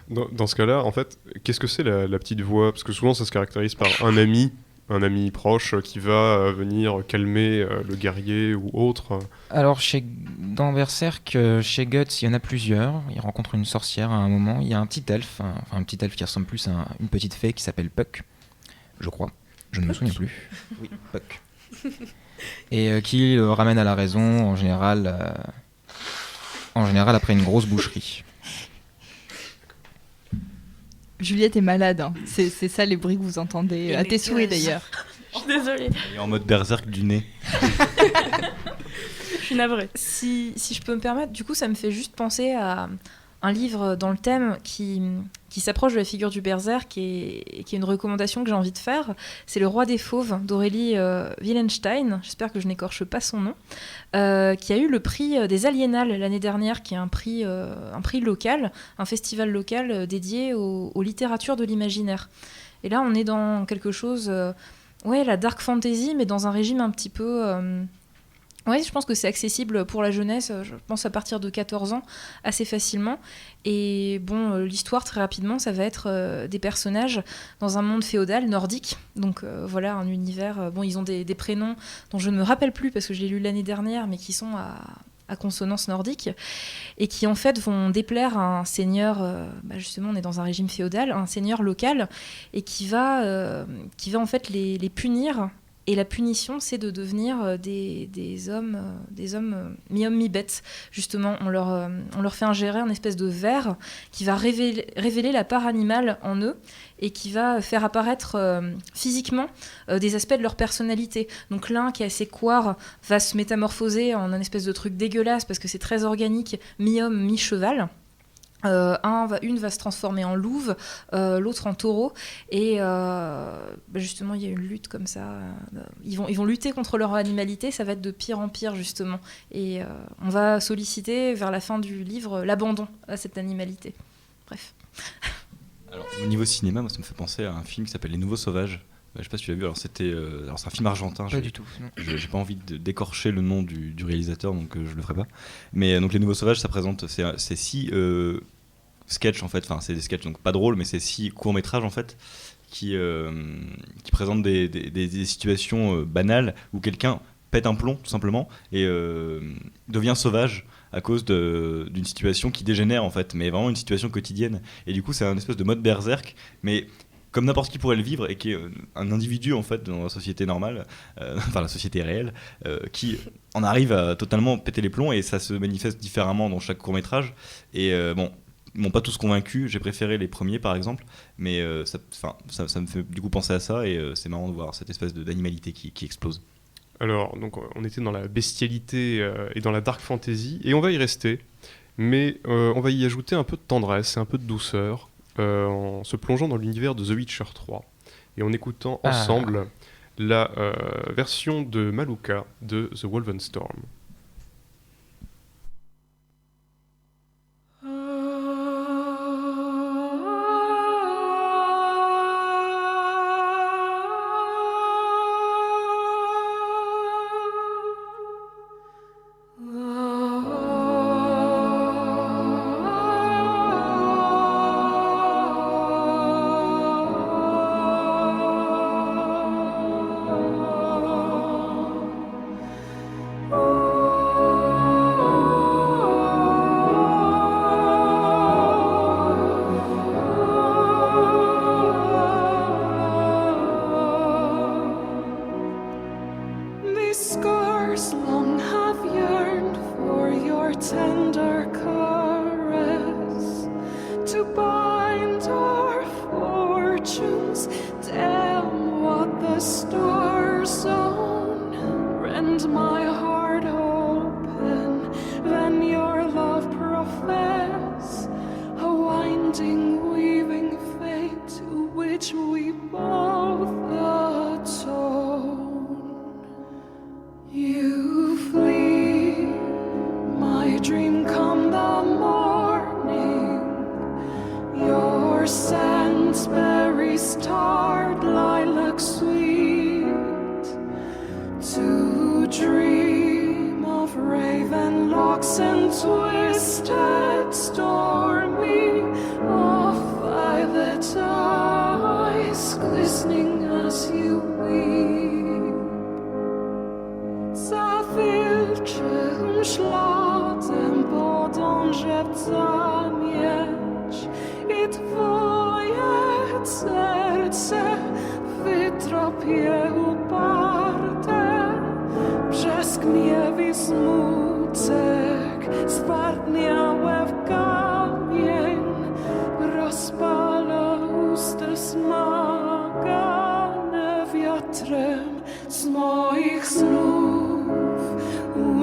Speaker 4: Dans ce cas-là, en fait, qu'est-ce que c'est la petite voix ? Parce que souvent, ça se caractérise par un ami proche qui va venir calmer le guerrier ou autre.
Speaker 5: Alors, dans Berserk, chez Guts, il y en a plusieurs. Il rencontre une sorcière à un moment. Il y a un petit elfe, un petit elfe qui ressemble plus à une petite fée qui s'appelle Puck, je crois. Je ne me souviens plus. Oui, Puck. Et qui le ramène à la raison, en général après une grosse boucherie.
Speaker 7: Juliette est malade, hein. C'est ça les bruits que vous entendez à tes souris d'ailleurs.
Speaker 9: Je suis désolée.
Speaker 6: Il est en mode berserk du nez.
Speaker 9: Je suis navrée.
Speaker 8: Si je peux me permettre, du coup ça me fait juste penser à un livre dans le thème qui s'approche de la figure du berserk et qui est une recommandation que j'ai envie de faire. C'est Le Roi des Fauves d'Aurélie Willenstein, j'espère que je n'écorche pas son nom, qui a eu le prix des Aliénales l'année dernière, qui est un prix local, un festival local dédié aux littératures de l'imaginaire. Et là on est dans quelque chose, la dark fantasy, mais dans un régime un petit peu... Oui, je pense que c'est accessible pour la jeunesse, je pense à partir de 14 ans, assez facilement. Et bon, l'histoire, très rapidement, ça va être des personnages dans un monde féodal nordique. Donc voilà, un univers... Bon, ils ont des prénoms dont je ne me rappelle plus parce que je l'ai lu l'année dernière, mais qui sont à consonance nordique, et qui en fait vont déplaire à un seigneur, justement on est dans un régime féodal, un seigneur local, et qui va en fait les punir. Et la punition, c'est de devenir des hommes mi-hommes, mi-bêtes. Justement, on leur fait ingérer un espèce de verre qui va révéler la part animale en eux et qui va faire apparaître physiquement des aspects de leur personnalité. Donc l'un qui est assez couard va se métamorphoser en un espèce de truc dégueulasse parce que c'est très organique, mi-homme, mi-cheval. Une va se transformer en louve, l'autre en taureau, et justement il y a une lutte comme ça, ils vont lutter contre leur animalité, ça va être de pire en pire justement, et on va solliciter vers la fin du livre l'abandon à cette animalité. Bref.
Speaker 6: Alors, au niveau cinéma, moi ça me fait penser à un film qui s'appelle Les Nouveaux Sauvages. Je sais pas si tu l'as vu, alors c'est un film argentin.
Speaker 5: Pas du tout.
Speaker 6: J'ai pas envie d'écorcher le nom du réalisateur, donc je le ferai pas. Mais donc Les Nouveaux Sauvages, ça présente, c'est 6 sketchs en fait, enfin c'est des sketchs donc pas drôles, mais c'est 6 courts-métrages en fait qui présentent des situations banales où quelqu'un pète un plomb tout simplement et devient sauvage à cause d'une situation qui dégénère en fait, mais vraiment une situation quotidienne. Et du coup c'est un espèce de mode berserk, mais comme n'importe qui pourrait le vivre et qui est un individu en fait dans la société normale, enfin la société réelle, qui en arrive à totalement péter les plombs et ça se manifeste différemment dans chaque court-métrage. Et bon, ils m'ont pas tous convaincu, j'ai préféré les premiers par exemple, mais ça me fait du coup penser à ça et c'est marrant de voir cette espèce d'animalité qui explose.
Speaker 4: Alors, donc, on était dans la bestialité et dans la dark fantasy, et on va y rester, mais on va y ajouter un peu de tendresse et un peu de douceur en se plongeant dans l'univers de The Witcher 3 et en écoutant ensemble la version de Maluka de The Wolfenstorm.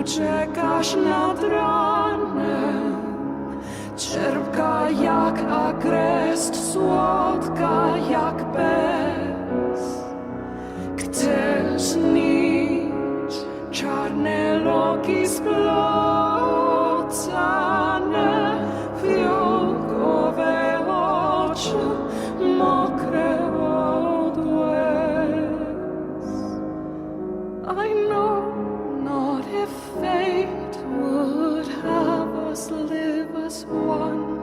Speaker 10: Uciekasz nad ranem, cierpka jak agrest, słodka jak bez. Chcesz nić czarne loki splotane, fiołkowe oczy, mokre od łez. I know not if fate would have us live as one,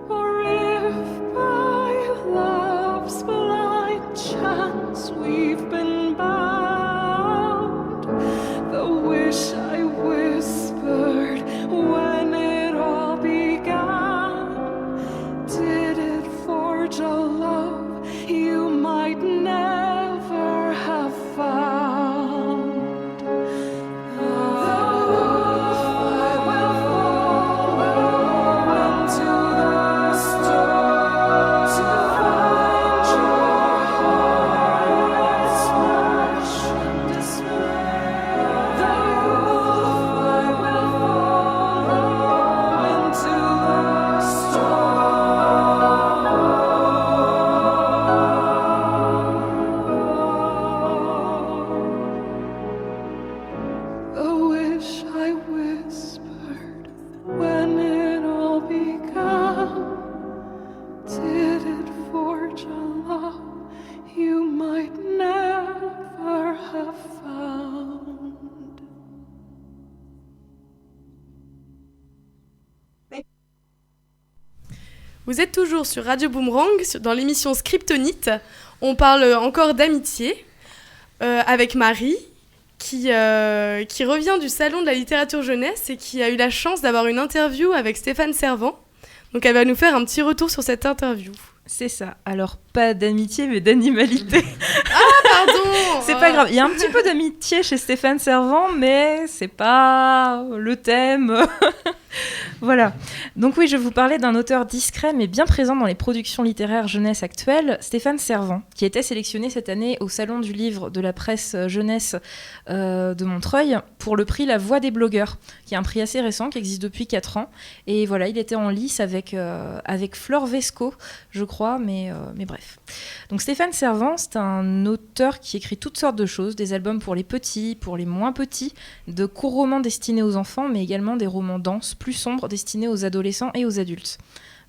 Speaker 10: or if by love's blind chance we've been bound. The wish I whispered when it all began, did it forge a love you might never have found?
Speaker 3: Vous êtes toujours sur Radio Boomerang, dans l'émission Scriptonite. On parle encore d'amitié avec Marie, qui revient du Salon de la littérature jeunesse et qui a eu la chance d'avoir une interview avec Stéphane Servant. Donc elle va nous faire un petit retour sur cette interview.
Speaker 8: C'est ça. Alors, pas d'amitié, mais d'animalité.
Speaker 3: Pardon.
Speaker 8: C'est pas grave. Il y a un petit peu d'amitié chez Stéphane Servan, mais c'est pas le thème. Voilà. Donc oui, je vous parlais d'un auteur discret, mais bien présent dans les productions littéraires jeunesse actuelles, Stéphane Servan, qui était sélectionné cette année au Salon du livre de la presse jeunesse de Montreuil pour le prix La Voix des blogueurs, qui est un prix assez récent, qui existe depuis 4 ans. Et voilà, il était en lice avec Flore Vesco, je crois, mais bref. Donc Stéphane Servan, c'est un auteur qui écrit toutes sortes de choses, des albums pour les petits, pour les moins petits, de courts romans destinés aux enfants, mais également des romans denses, plus sombres, destinés aux adolescents et aux adultes.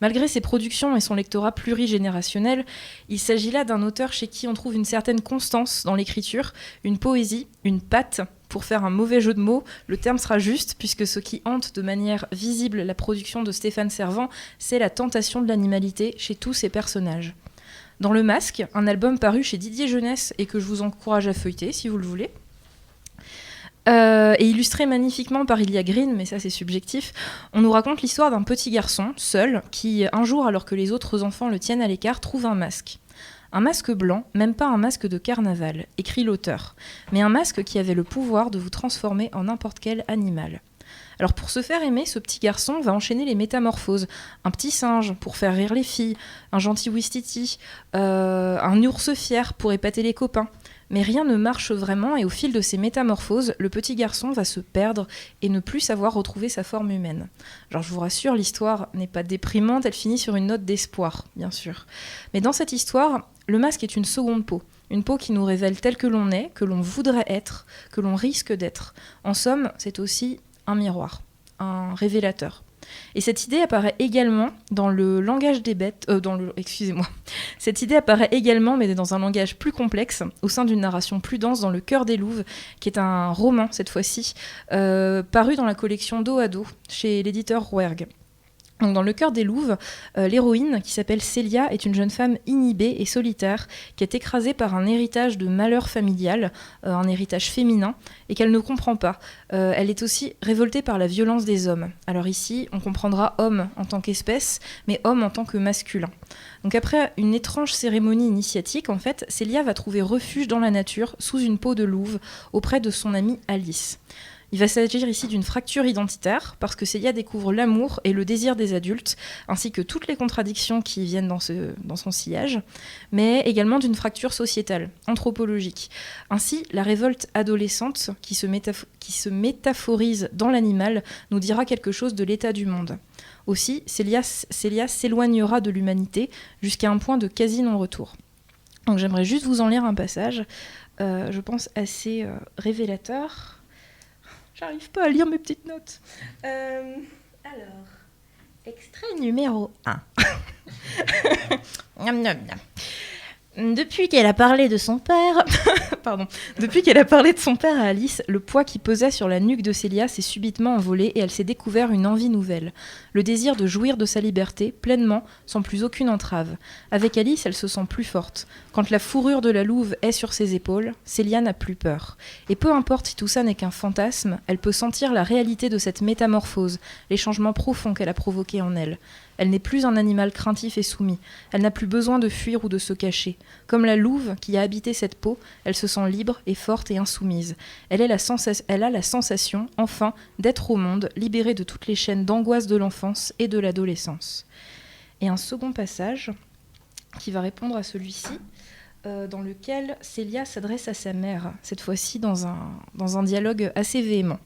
Speaker 8: Malgré ses productions et son lectorat plurigénérationnel, il s'agit là d'un auteur chez qui on trouve une certaine constance dans l'écriture, une poésie, une patte. Pour faire un mauvais jeu de mots, le terme sera juste, puisque ce qui hante de manière visible la production de Stéphane Servan, c'est la tentation de l'animalité chez tous ses personnages. Dans Le Masque, un album paru chez Didier Jeunesse et que je vous encourage à feuilleter si vous le voulez, et illustré magnifiquement par Ilia Green, mais ça c'est subjectif, on nous raconte l'histoire d'un petit garçon, seul, qui un jour, alors que les autres enfants le tiennent à l'écart, trouve un masque. Un masque blanc, même pas un masque de carnaval, écrit l'auteur, mais un masque qui avait le pouvoir de vous transformer en n'importe quel animal. Alors pour se faire aimer, ce petit garçon va enchaîner les métamorphoses. Un petit singe pour faire rire les filles, un gentil ouistiti, un ours fier pour épater les copains. Mais rien ne marche vraiment et au fil de ces métamorphoses, le petit garçon va se perdre et ne plus savoir retrouver sa forme humaine. Alors je vous rassure, l'histoire n'est pas déprimante, elle finit sur une note d'espoir, bien sûr. Mais dans cette histoire, le masque est une seconde peau. Une peau qui nous révèle tel que l'on est, que l'on voudrait être, que l'on risque d'être. En somme, c'est aussi un miroir, un révélateur. Et cette idée apparaît également dans le langage des bêtes... Cette idée apparaît également, mais dans un langage plus complexe, au sein d'une narration plus dense dans Le Cœur des Louves, qui est un roman, cette fois-ci, paru dans la collection Dos à Dos, chez l'éditeur Rouergue. Donc dans Le Cœur des Louves, l'héroïne, qui s'appelle Célia, est une jeune femme inhibée et solitaire, qui est écrasée par un héritage de malheur familial, un héritage féminin, et qu'elle ne comprend pas. Elle est aussi révoltée par la violence des hommes. Alors ici, on comprendra homme en tant qu'espèce, mais homme en tant que masculin. Donc après une étrange cérémonie initiatique, en fait, Célia va trouver refuge dans la nature, sous une peau de louve, auprès de son amie Alice. Il va s'agir ici d'une fracture identitaire, parce que Célia découvre l'amour et le désir des adultes, ainsi que toutes les contradictions qui viennent dans son sillage, mais également d'une fracture sociétale, anthropologique. Ainsi, la révolte adolescente qui se métaphorise dans l'animal nous dira quelque chose de l'état du monde. Aussi, Célia s'éloignera de l'humanité jusqu'à un point de quasi non-retour. Donc j'aimerais juste vous en lire un passage, je pense assez révélateur. J'arrive pas à lire mes petites notes. Alors, extrait numéro 1. Depuis qu'elle a parlé de son père... Depuis qu'elle a parlé de son père à Alice, le poids qui pesait sur la nuque de Célia s'est subitement envolé et elle s'est découvert une envie nouvelle. Le désir de jouir de sa liberté, pleinement, sans plus aucune entrave. Avec Alice, elle se sent plus forte. Quand la fourrure de la louve est sur ses épaules, Célia n'a plus peur. Et peu importe si tout ça n'est qu'un fantasme, elle peut sentir la réalité de cette métamorphose, les changements profonds qu'elle a provoqués en elle. Elle n'est plus un animal craintif et soumis. Elle n'a plus besoin de fuir ou de se cacher. Comme la louve qui a habité cette peau, elle se sent libre et forte et insoumise. Elle a la sensation, enfin, d'être au monde, libérée de toutes les chaînes d'angoisse de l'enfance et de l'adolescence. Et un second passage qui va répondre à celui-ci, dans lequel Célia s'adresse à sa mère, cette fois-ci dans un dialogue assez véhément.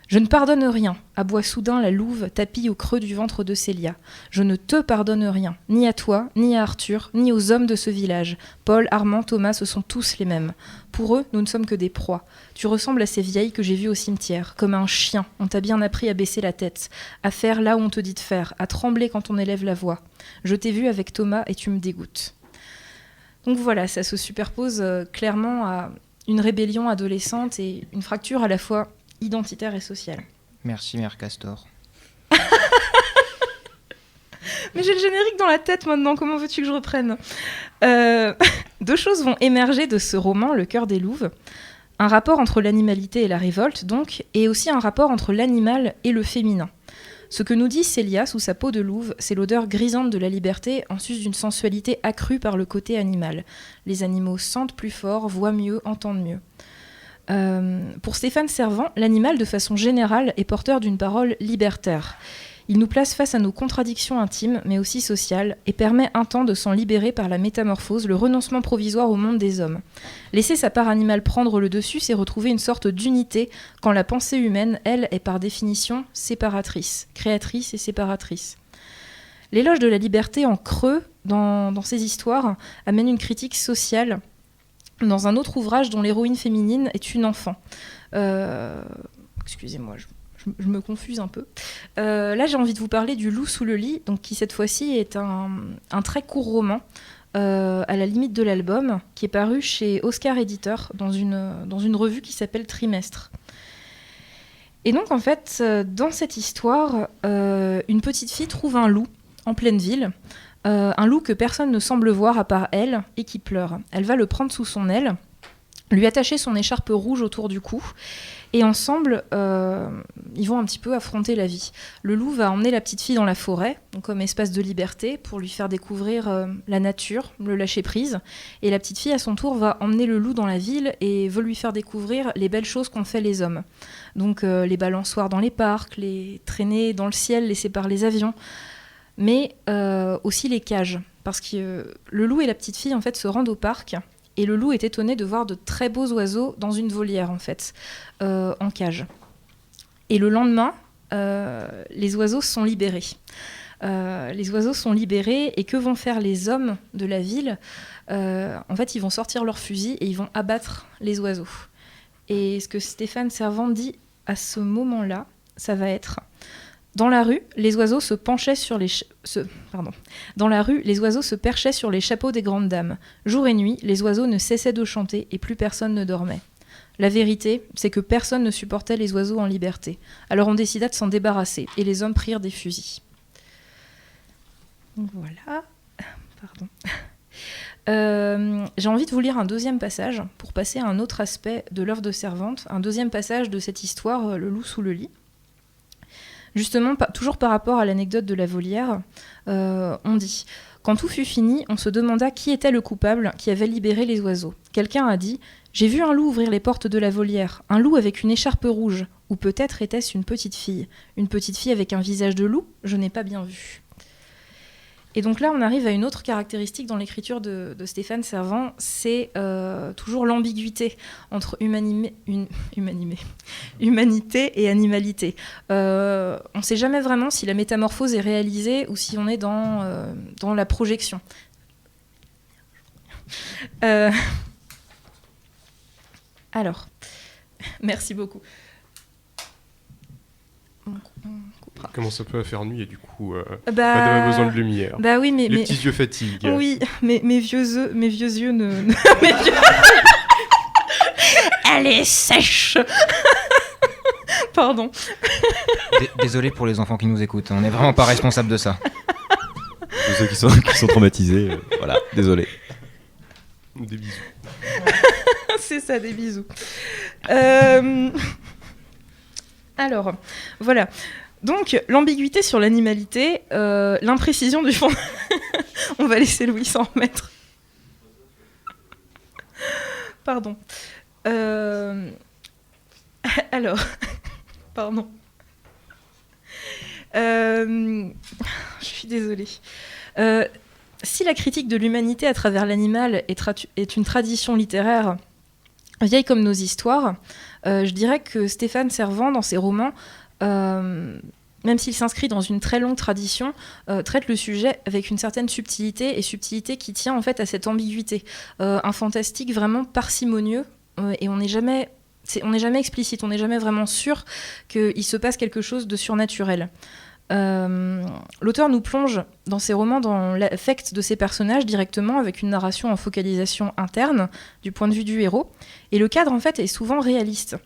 Speaker 8: Je ne pardonne rien, aboie soudain la louve tapie au creux du ventre de Célia. Je ne te pardonne rien, ni à toi, ni à Arthur, ni aux hommes de ce village. Paul, Armand, Thomas, ce sont tous les mêmes. Pour eux, nous ne sommes que des proies. Tu ressembles à ces vieilles que j'ai vues au cimetière, comme un chien. On t'a bien appris à baisser la tête, à faire là où on te dit de faire, à trembler quand on élève la voix. Je t'ai vu avec Thomas et tu me dégoûtes. Donc voilà, ça se superpose clairement à une rébellion adolescente et une fracture à la fois identitaire et sociale.
Speaker 5: Merci, Mère Castor.
Speaker 8: Mais j'ai le générique dans la tête maintenant, comment veux-tu que je reprenne ? Deux choses vont émerger de ce roman, Le Cœur des Louves. Un rapport entre l'animalité et la révolte, donc, et aussi un rapport entre l'animal et le féminin. Ce que nous dit Célia sous sa peau de louve, c'est l'odeur grisante de la liberté en sus d'une sensualité accrue par le côté animal. Les animaux sentent plus fort, voient mieux, entendent mieux. Pour Stéphane Servan, l'animal, de façon générale, est porteur d'une parole libertaire. Il nous place face à nos contradictions intimes, mais aussi sociales, et permet un temps de s'en libérer par la métamorphose, le renoncement provisoire au monde des hommes. Laisser sa part animale prendre le dessus, c'est retrouver une sorte d'unité, quand la pensée humaine, elle, est par définition séparatrice, créatrice et séparatrice. L'éloge de la liberté en creux, dans ces histoires, amène une critique sociale, dans un autre ouvrage dont l'héroïne féminine est une enfant. Excusez-moi, je me confuse un peu. Là, j'ai envie de vous parler du Loup sous le lit, donc, qui cette fois-ci est un très court roman, à la limite de l'album, qui est paru chez Oscar Éditeur, dans une revue qui s'appelle Trimestre. Et donc, en fait, dans cette histoire, une petite fille trouve un loup en pleine ville, un loup que personne ne semble voir à part elle, et qui pleure. Elle va le prendre sous son aile, lui attacher son écharpe rouge autour du cou, et ensemble, ils vont un petit peu affronter la vie. Le loup va emmener la petite fille dans la forêt, donc comme espace de liberté, pour lui faire découvrir la nature, le lâcher-prise. Et la petite fille, à son tour, va emmener le loup dans la ville et veut lui faire découvrir les belles choses qu'ont fait les hommes. Donc les balançoires dans les parcs, les traînées dans le ciel laissées par les avions, mais aussi les cages. Parce que le loup et la petite fille, en fait, se rendent au parc. Et le loup est étonné de voir de très beaux oiseaux dans une volière, en fait, en cage. Et le lendemain, les oiseaux sont libérés. Et que vont faire les hommes de la ville ? En fait, ils vont sortir leurs fusils et ils vont abattre les oiseaux. Et ce que Stéphane Servan dit à ce moment-là, ça va être... Dans la rue, les oiseaux se perchaient sur les chapeaux des grandes dames. Jour et nuit, les oiseaux ne cessaient de chanter et plus personne ne dormait. La vérité, c'est que personne ne supportait les oiseaux en liberté. Alors on décida de s'en débarrasser et les hommes prirent des fusils. Voilà. Pardon. J'ai envie de vous lire un deuxième passage pour passer à un autre aspect de l'œuvre de Servante, un deuxième passage de cette histoire, Le loup sous le lit. Justement, toujours par rapport à l'anecdote de la volière, on dit « Quand tout fut fini, on se demanda qui était le coupable qui avait libéré les oiseaux. Quelqu'un a dit « J'ai vu un loup ouvrir les portes de la volière, un loup avec une écharpe rouge, ou peut-être était-ce une petite fille. Une petite fille avec un visage de loup, je n'ai pas bien vu. » Et donc là, on arrive à une autre caractéristique dans l'écriture de Stéphane Servan, c'est toujours l'ambiguïté entre humanité et animalité. On ne sait jamais vraiment si la métamorphose est réalisée ou si on est dans la projection. Alors, merci beaucoup.
Speaker 4: Comment ça peut faire nuit et du coup, madame a besoin de lumière.
Speaker 8: Bah oui, mais
Speaker 4: les petits yeux fatiguent.
Speaker 8: Oui, mes vieux yeux ne. Elle est sèche. Pardon.
Speaker 5: Désolé pour les enfants qui nous écoutent, on n'est vraiment pas responsable de ça.
Speaker 6: Pour ceux qui sont traumatisés, voilà, désolé.
Speaker 4: Des bisous.
Speaker 8: C'est ça, des bisous. Alors, voilà. Donc, l'ambiguïté sur l'animalité, l'imprécision du fond... On va laisser Louis s'en remettre. Pardon. Alors, pardon. Je suis désolée. Si la critique de l'humanité à travers l'animal est une tradition littéraire vieille comme nos histoires, je dirais que Stéphane Servan, dans ses romans, même s'il s'inscrit dans une très longue tradition, traite le sujet avec une certaine subtilité, et subtilité qui tient en fait à cette ambiguïté. Un fantastique vraiment parcimonieux, et on n'est jamais explicite, on n'est jamais vraiment sûr qu'il se passe quelque chose de surnaturel. L'auteur nous plonge dans ses romans dans l'affect de ses personnages directement, avec une narration en focalisation interne du point de vue du héros, et le cadre en fait est souvent réaliste.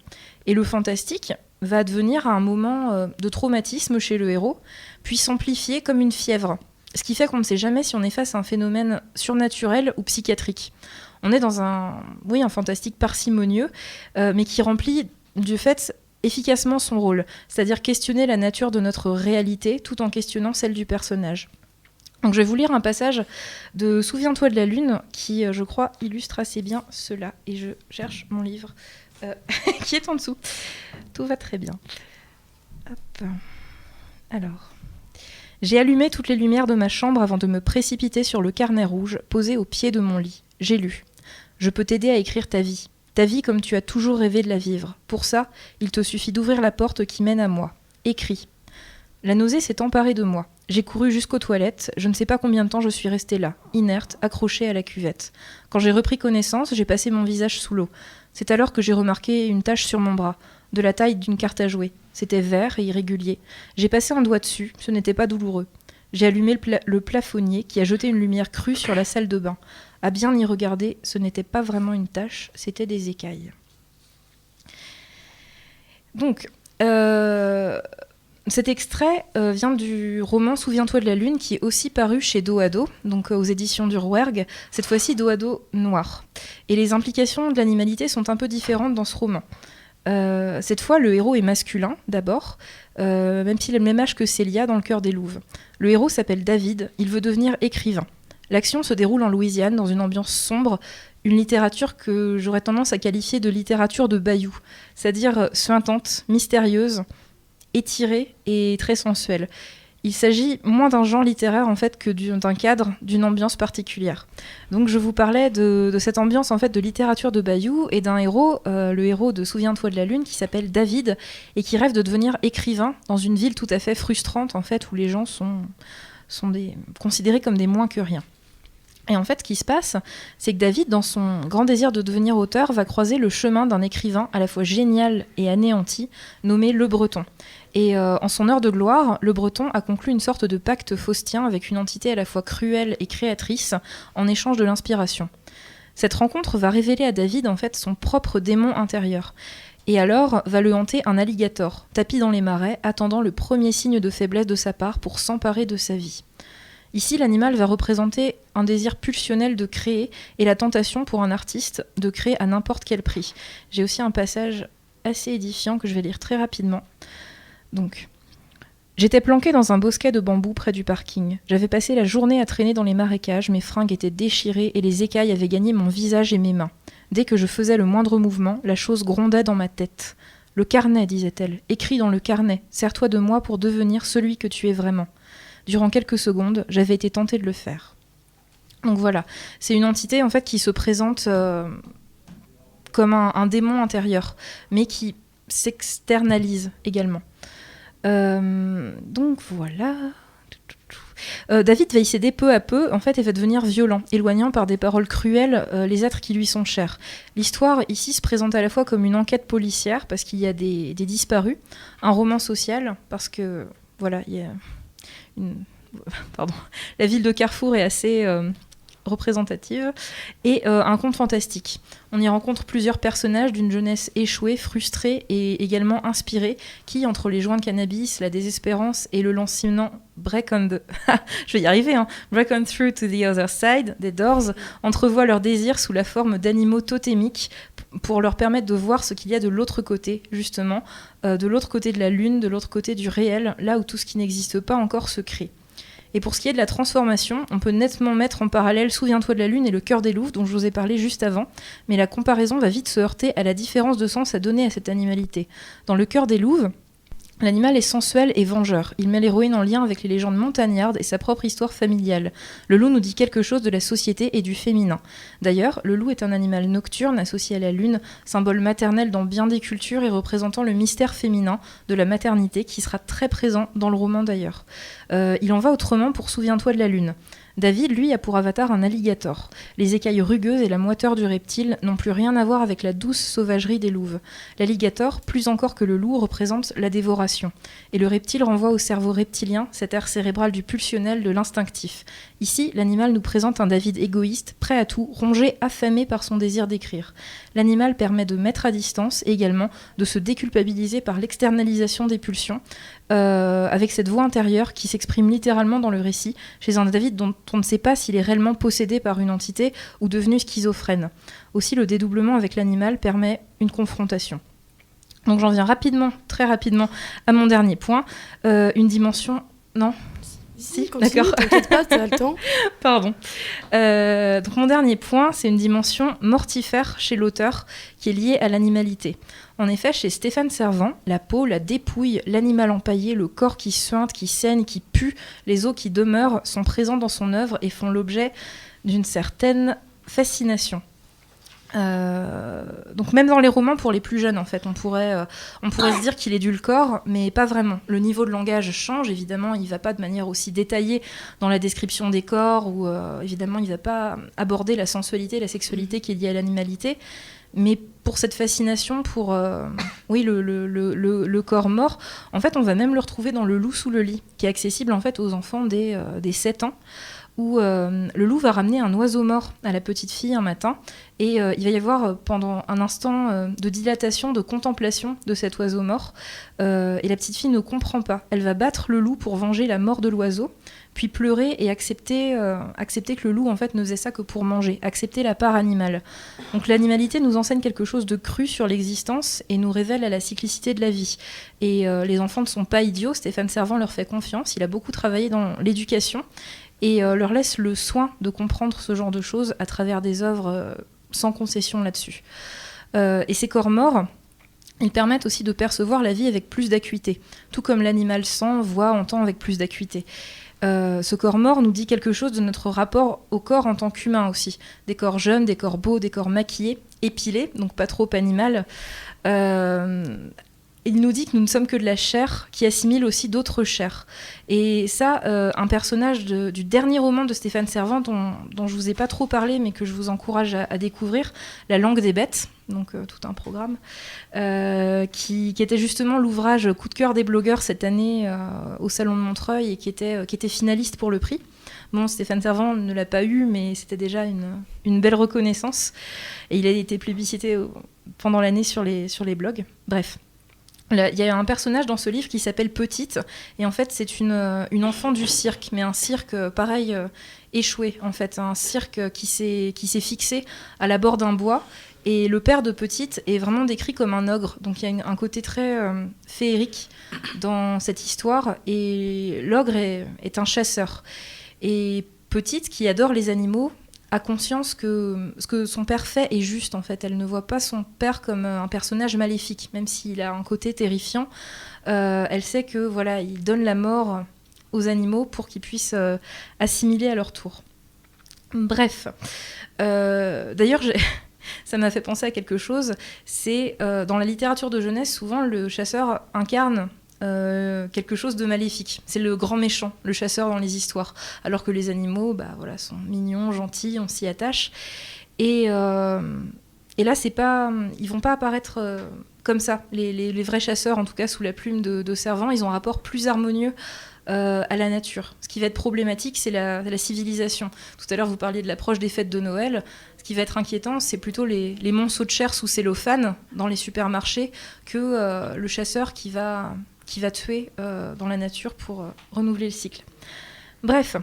Speaker 8: Et le fantastique va devenir à un moment de traumatisme chez le héros, puis s'amplifier comme une fièvre, ce qui fait qu'on ne sait jamais si on est face à un phénomène surnaturel ou psychiatrique. On est dans un fantastique parcimonieux, mais qui remplit du fait efficacement son rôle, c'est-à-dire questionner la nature de notre réalité tout en questionnant celle du personnage. Donc je vais vous lire un passage de Souviens-toi de la Lune qui, je crois, illustre assez bien cela. Et je cherche mon livre qui est en dessous. Tout va très bien. Hop. Alors, j'ai allumé toutes les lumières de ma chambre avant de me précipiter sur le carnet rouge posé au pied de mon lit. J'ai lu. Je peux t'aider à écrire ta vie comme tu as toujours rêvé de la vivre. Pour ça, il te suffit d'ouvrir la porte qui mène à moi. Écris. La nausée s'est emparée de moi. J'ai couru jusqu'aux toilettes, je ne sais pas combien de temps je suis restée là, inerte, accrochée à la cuvette. Quand j'ai repris connaissance, j'ai passé mon visage sous l'eau. C'est alors que j'ai remarqué une tache sur mon bras, de la taille d'une carte à jouer. C'était vert et irrégulier. J'ai passé un doigt dessus, ce n'était pas douloureux. J'ai allumé le plafonnier qui a jeté une lumière crue sur la salle de bain. À bien y regarder, ce n'était pas vraiment une tache, c'était des écailles. Donc, cet extrait vient du roman Souviens-toi de la Lune, qui est aussi paru chez Dos à Dos, donc aux éditions du Rouergue, cette fois-ci Dos à Dos noir. Et les implications de l'animalité sont un peu différentes dans ce roman. Cette fois, le héros est masculin, d'abord, même s'il a le même âge que Célia dans Le Cœur des Louves. Le héros s'appelle David, il veut devenir écrivain. L'action se déroule en Louisiane, dans une ambiance sombre, une littérature que j'aurais tendance à qualifier de littérature de bayou, c'est-à-dire suintante, mystérieuse, étirée et très sensuelle. Il s'agit moins d'un genre littéraire en fait que d'un cadre, d'une ambiance particulière. Donc je vous parlais de cette ambiance en fait de littérature de bayou et d'un héros, le héros de Souviens-toi de la Lune, qui s'appelle David et qui rêve de devenir écrivain dans une ville tout à fait frustrante en fait où les gens sont considérés comme des moins que rien. Et en fait, ce qui se passe, c'est que David, dans son grand désir de devenir auteur, va croiser le chemin d'un écrivain à la fois génial et anéanti, nommé Le Breton. Et en son heure de gloire, Le Breton a conclu une sorte de pacte faustien avec une entité à la fois cruelle et créatrice, en échange de l'inspiration. Cette rencontre va révéler à David, en fait, son propre démon intérieur. Et alors va le hanter un alligator, tapi dans les marais, attendant le premier signe de faiblesse de sa part pour s'emparer de sa vie. Ici, l'animal va représenter un désir pulsionnel de créer et la tentation pour un artiste de créer à n'importe quel prix. J'ai aussi un passage assez édifiant que je vais lire très rapidement. Donc, j'étais planquée dans un bosquet de bambou près du parking. J'avais passé la journée à traîner dans les marécages, mes fringues étaient déchirées et les écailles avaient gagné mon visage et mes mains. Dès que je faisais le moindre mouvement, la chose grondait dans ma tête. « Le carnet, disait-elle, écris dans le carnet, sers-toi de moi pour devenir celui que tu es vraiment. » Durant quelques secondes, j'avais été tentée de le faire. Donc voilà, c'est une entité en fait qui se présente comme un démon intérieur, mais qui s'externalise également. Donc voilà. David va y céder peu à peu, en fait, et va devenir violent, éloignant par des paroles cruelles les êtres qui lui sont chers. L'histoire ici se présente à la fois comme une enquête policière, parce qu'il y a des disparus, un roman social, parce que voilà, il y a la ville de Carrefour est assez représentative, et un conte fantastique. On y rencontre plusieurs personnages d'une jeunesse échouée, frustrée et également inspirée, qui, entre les joints de cannabis, la désespérance et le lancinant Break on Through to the Other Side des Doors, entrevoient leurs désirs sous la forme d'animaux totémiques pour leur permettre de voir ce qu'il y a de l'autre côté, justement, de l'autre côté de la lune, de l'autre côté du réel, là où tout ce qui n'existe pas encore se crée. Et pour ce qui est de la transformation, on peut nettement mettre en parallèle Souviens-toi de la Lune et Le Cœur des Louves, dont je vous ai parlé juste avant, mais la comparaison va vite se heurter à la différence de sens à donner à cette animalité. Dans Le Cœur des Louves, l'animal est sensuel et vengeur. Il met l'héroïne en lien avec les légendes montagnardes et sa propre histoire familiale. Le loup nous dit quelque chose de la société et du féminin. D'ailleurs, le loup est un animal nocturne associé à la lune, symbole maternel dans bien des cultures et représentant le mystère féminin de la maternité qui sera très présent dans le roman d'ailleurs. Il en va autrement pour Souviens-toi de la Lune. David, lui, a pour avatar un alligator. Les écailles rugueuses et la moiteur du reptile n'ont plus rien à voir avec la douce sauvagerie des louves. L'alligator, plus encore que le loup, représente la dévoration. Et le reptile renvoie au cerveau reptilien, cette aire cérébrale du pulsionnel, de l'instinctif. Ici, l'animal nous présente un David égoïste, prêt à tout, rongé, affamé par son désir d'écrire. L'animal permet de mettre à distance et également de se déculpabiliser par l'externalisation des pulsions, avec cette voix intérieure qui s'exprime littéralement dans le récit, chez un David dont on ne sait pas s'il est réellement possédé par une entité ou devenu schizophrène. Aussi, le dédoublement avec l'animal permet une confrontation. Donc j'en viens très rapidement, à mon dernier point. Une dimension... Non ?
Speaker 3: Si, continue,
Speaker 8: d'accord.
Speaker 3: T'inquiète pas, t'as le temps.
Speaker 8: Pardon. Donc mon dernier point, c'est une dimension mortifère chez l'auteur qui est liée à l'animalité. En effet, chez Stéphane Servan, la peau, la dépouille, l'animal empaillé, le corps qui suinte, qui saigne, qui pue, les os qui demeurent sont présents dans son œuvre et font l'objet d'une certaine fascination. Donc même dans les romans pour les plus jeunes en fait on pourrait se dire qu'il édulcore mais pas vraiment. Le niveau de langage change évidemment, il va pas de manière aussi détaillée dans la description des corps ou évidemment il va pas aborder la sensualité, la sexualité qui est liée à l'animalité, mais pour cette fascination pour le corps mort, en fait on va même le retrouver dans Le loup sous le lit qui est accessible en fait aux enfants dès 7 ans, où le loup va ramener un oiseau mort à la petite fille un matin, et il va y avoir pendant un instant de dilatation, de contemplation de cet oiseau mort, et la petite fille ne comprend pas. Elle va battre le loup pour venger la mort de l'oiseau, puis pleurer et accepter que le loup en fait ne faisait ça que pour manger, accepter la part animale. Donc l'animalité nous enseigne quelque chose de cru sur l'existence et nous révèle à la cyclicité de la vie. Et les enfants ne sont pas idiots, Stéphane Servan leur fait confiance, il a beaucoup travaillé dans l'éducation, et leur laisse le soin de comprendre ce genre de choses à travers des œuvres sans concession là-dessus. Et ces corps morts, ils permettent aussi de percevoir la vie avec plus d'acuité, tout comme l'animal sent, voit, entend avec plus d'acuité. Ce corps mort nous dit quelque chose de notre rapport au corps en tant qu'humain aussi. Des corps jeunes, des corps beaux, des corps maquillés, épilés, donc pas trop animal. Il nous dit que nous ne sommes que de la chair qui assimile aussi d'autres chairs. Et ça, un personnage du dernier roman de Stéphane Servan, dont je ne vous ai pas trop parlé, mais que je vous encourage à découvrir, La langue des bêtes, donc tout un programme, qui était justement l'ouvrage coup de cœur des blogueurs cette année au Salon de Montreuil et qui était finaliste pour le prix. Bon, Stéphane Servan ne l'a pas eu, mais c'était déjà une belle reconnaissance. Et il a été plébiscité pendant l'année sur les blogs. Bref. Il y a un personnage dans ce livre qui s'appelle Petite, et en fait c'est une enfant du cirque, mais un cirque pareil échoué en fait, un cirque qui s'est fixé à la bord d'un bois, et le père de Petite est vraiment décrit comme un ogre, donc il y a un côté très féerique dans cette histoire, et l'ogre est un chasseur. Et Petite, qui adore les animaux, a conscience que ce que son père fait est juste en fait. Elle ne voit pas son père comme un personnage maléfique, même s'il a un côté terrifiant. Elle sait que voilà, il donne la mort aux animaux pour qu'ils puissent assimiler à leur tour. Bref, d'ailleurs, ça m'a fait penser à quelque chose. C'est dans la littérature de jeunesse, souvent le chasseur incarne quelque chose de maléfique. C'est le grand méchant, le chasseur dans les histoires. Alors que les animaux, sont mignons, gentils, on s'y attache. Et là, ils vont pas apparaître comme ça. Les vrais chasseurs, en tout cas sous la plume de Servan, ils ont un rapport plus harmonieux à la nature. Ce qui va être problématique, c'est la civilisation. Tout à l'heure, vous parliez de l'approche des fêtes de Noël. Ce qui va être inquiétant, c'est plutôt les monceaux de chair sous cellophane dans les supermarchés que le chasseur qui va tuer dans la nature pour renouveler le cycle. Bref,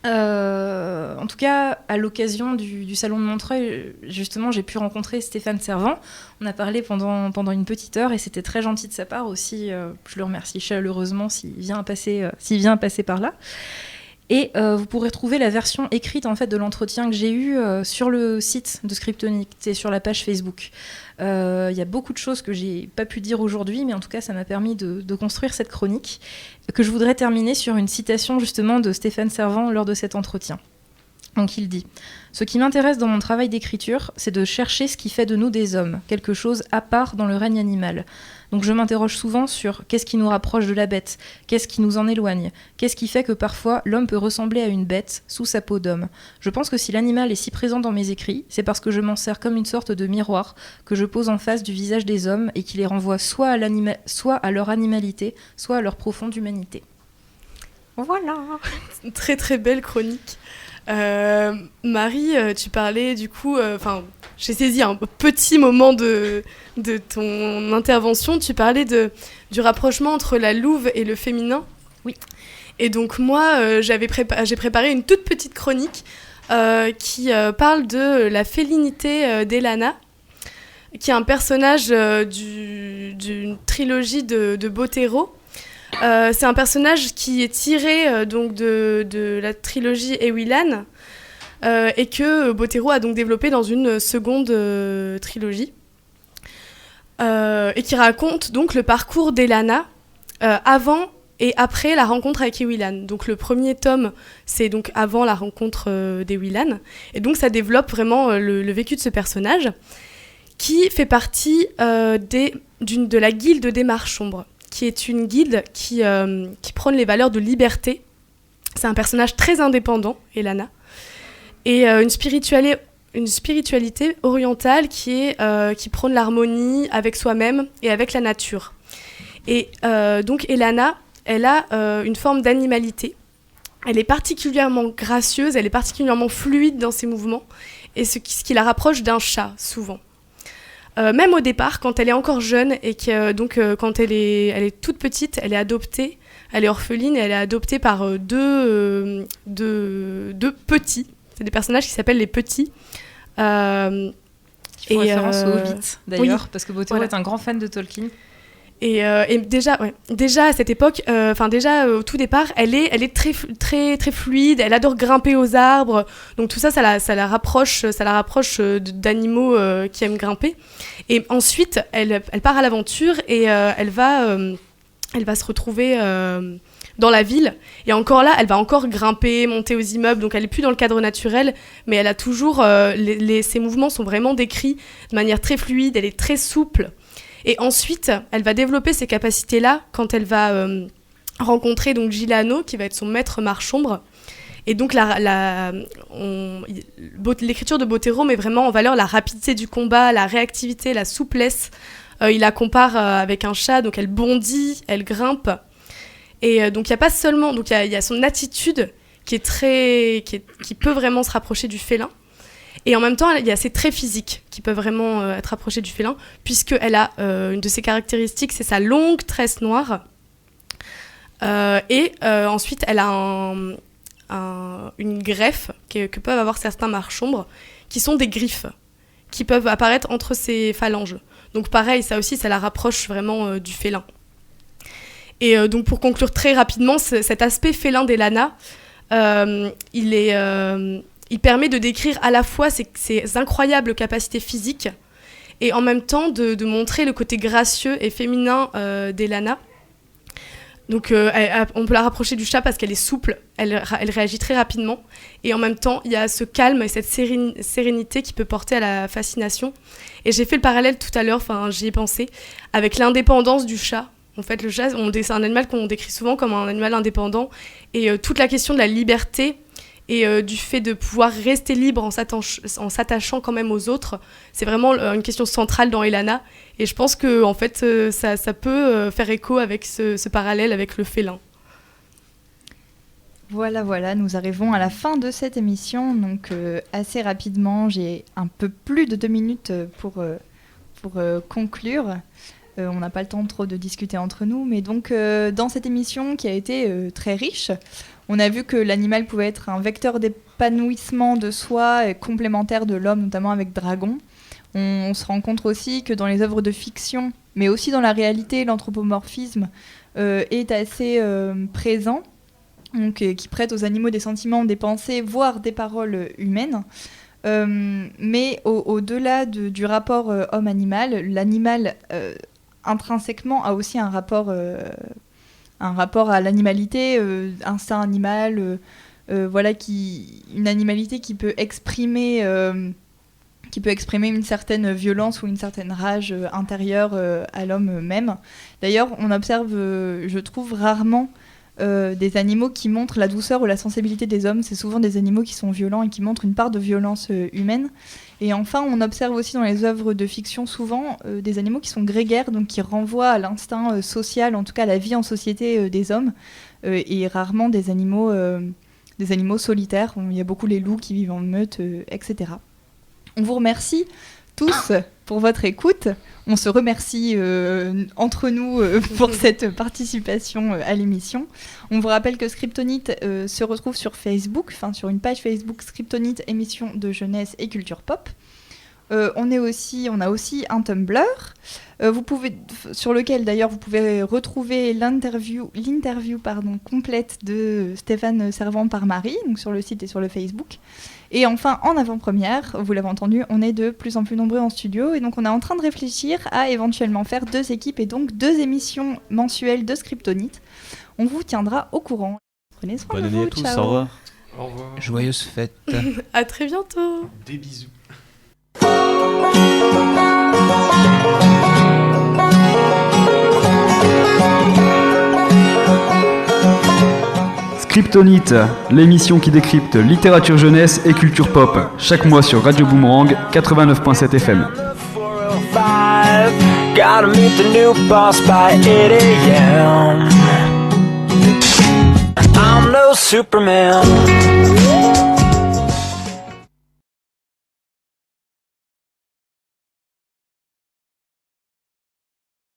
Speaker 8: en tout cas, à l'occasion du Salon de Montreuil, justement, j'ai pu rencontrer Stéphane Servan. On a parlé pendant une petite heure et c'était très gentil de sa part aussi. Je le remercie chaleureusement s'il vient à passer par là. Et vous pourrez trouver la version écrite en fait, de l'entretien que j'ai eu sur le site de Scriptonite et sur la page Facebook. Il y a beaucoup de choses que j'ai pas pu dire aujourd'hui, mais en tout cas, ça m'a permis de construire cette chronique, que je voudrais terminer sur une citation justement de Stéphane Servan lors de cet entretien. Donc il dit « Ce qui m'intéresse dans mon travail d'écriture, c'est de chercher ce qui fait de nous des hommes, quelque chose à part dans le règne animal. Donc je m'interroge souvent sur qu'est-ce qui nous rapproche de la bête, qu'est-ce qui nous en éloigne, qu'est-ce qui fait que parfois l'homme peut ressembler à une bête sous sa peau d'homme. Je pense que si l'animal est si présent dans mes écrits, c'est parce que je m'en sers comme une sorte de miroir que je pose en face du visage des hommes et qui les renvoie soit à leur animalité, soit à leur profonde humanité. » Voilà.
Speaker 3: Très très belle chronique. Marie, tu parlais du coup, j'ai saisi un petit moment de ton intervention, tu parlais du rapprochement entre la louve et le féminin.
Speaker 8: Oui.
Speaker 3: Et donc moi, j'ai préparé une toute petite chronique qui parle de la félinité d'Elana, qui est un personnage d'une trilogie de Botero. C'est un personnage qui est tiré donc de la trilogie Ewilan et que Botero a donc développé dans une seconde trilogie et qui raconte donc le parcours d'Elana avant et après la rencontre avec Ewilan. Donc le premier tome, c'est donc avant la rencontre d'Ewilan. Et donc ça développe vraiment le vécu de ce personnage qui fait partie de la guilde des Marchombres, qui est une guilde qui prône les valeurs de liberté. C'est un personnage très indépendant, Elana, et une spiritualité orientale qui prône l'harmonie avec soi-même et avec la nature. Et donc Elana, elle a une forme d'animalité. Elle est particulièrement gracieuse, elle est particulièrement fluide dans ses mouvements, et ce qui la rapproche d'un chat, souvent. Même au départ, quand elle est encore jeune, et que, quand elle est toute petite, elle est adoptée, elle est orpheline, et elle est adoptée par deux petits. C'est des personnages qui s'appellent les petits.
Speaker 8: Qui font référence au Hobbit, d'ailleurs,
Speaker 3: oui,
Speaker 8: parce que Botero est un grand fan de Tolkien.
Speaker 3: Et déjà à cette époque, au tout départ, elle est très, très, très fluide. Elle adore grimper aux arbres. Donc tout ça, ça la rapproche d'animaux qui aiment grimper. Et ensuite, elle part à l'aventure et elle va se retrouver dans la ville. Et encore là, elle va encore grimper, monter aux immeubles. Donc elle est plus dans le cadre naturel, mais elle a toujours ses mouvements sont vraiment décrits de manière très fluide. Elle est très souple. Et ensuite, elle va développer ces capacités-là quand elle va rencontrer donc Gilano, qui va être son maître Marchombre. Et donc, l'écriture de Botero met vraiment en valeur la rapidité du combat, la réactivité, la souplesse. Il la compare avec un chat, donc elle bondit, elle grimpe. Et donc, il n'y a pas seulement... Donc, il y a son attitude qui peut vraiment se rapprocher du félin. Et en même temps, il y a ses traits physiques qui peuvent vraiment être rapprochés du félin, puisqu'elle a une de ses caractéristiques, c'est sa longue tresse noire. Ensuite, elle a une greffe que peuvent avoir certains marchombres, qui sont des griffes, qui peuvent apparaître entre ses phalanges. Donc pareil, ça aussi, ça la rapproche vraiment du félin. Et donc pour conclure très rapidement, cet aspect félin d'Elana, il permet de décrire à la fois ses incroyables capacités physiques et en même temps de montrer le côté gracieux et féminin d'Elana. Donc on peut la rapprocher du chat parce qu'elle est souple, elle réagit très rapidement. Et en même temps, il y a ce calme et cette sérénité qui peut porter à la fascination. Et j'ai fait le parallèle tout à l'heure, j'y ai pensé, avec l'indépendance du chat. En fait, le chat, c'est un animal qu'on décrit souvent comme un animal indépendant. Et toute la question de la liberté et du fait de pouvoir rester libre en s'attachant quand même aux autres, c'est vraiment une question centrale dans Elana. Et je pense que en fait, ça peut faire écho avec ce parallèle avec le félin.
Speaker 7: Voilà, nous arrivons à la fin de cette émission. Donc assez rapidement, j'ai un peu plus de 2 minutes pour conclure. On n'a pas le temps trop de discuter entre nous, mais donc dans cette émission qui a été très riche, on a vu que l'animal pouvait être un vecteur d'épanouissement de soi et complémentaire de l'homme, notamment avec Dragon. On se rend compte aussi que dans les œuvres de fiction, mais aussi dans la réalité, l'anthropomorphisme est assez présent, donc, qui prête aux animaux des sentiments, des pensées, voire des paroles humaines. Mais au-delà du rapport homme-animal, l'animal intrinsèquement a aussi un rapport à l'animalité, instinct animal, une animalité qui peut exprimer une certaine violence ou une certaine rage intérieure à l'homme même. D'ailleurs, on observe, je trouve, rarement des animaux qui montrent la douceur ou la sensibilité des hommes. C'est souvent des animaux qui sont violents et qui montrent une part de violence humaine. Et enfin, on observe aussi dans les œuvres de fiction souvent des animaux qui sont grégaires, donc qui renvoient à l'instinct social, en tout cas à la vie en société des hommes, et rarement des animaux solitaires. Il y a beaucoup les loups qui vivent en meute, etc. On vous remercie tous pour votre écoute. On se remercie entre nous pour cette participation à l'émission. On vous rappelle que Scriptonite se retrouve sur Facebook, sur une page Facebook Scriptonite, émission de jeunesse et culture pop. On a aussi un Tumblr sur lequel d'ailleurs vous pouvez retrouver l'interview complète de Stéphane Servant par Marie, donc sur le site et sur le Facebook. Et enfin, en avant-première, vous l'avez entendu, on est de plus en plus nombreux en studio et donc on est en train de réfléchir à éventuellement faire 2 équipes et donc 2 émissions mensuelles de Scriptonite. On vous tiendra au courant. Prenez soin de vous.
Speaker 6: Bonne année à tous,
Speaker 7: ciao.
Speaker 6: au revoir.
Speaker 4: Au revoir.
Speaker 5: Joyeuse fête.
Speaker 3: À très bientôt.
Speaker 4: Des bisous.
Speaker 1: Scriptonite, l'émission qui décrypte littérature jeunesse et culture pop, chaque mois sur Radio Boomerang 89.7 FM.
Speaker 2: 405, gotta meet the new boss by 8 a.m. I'm no Superman.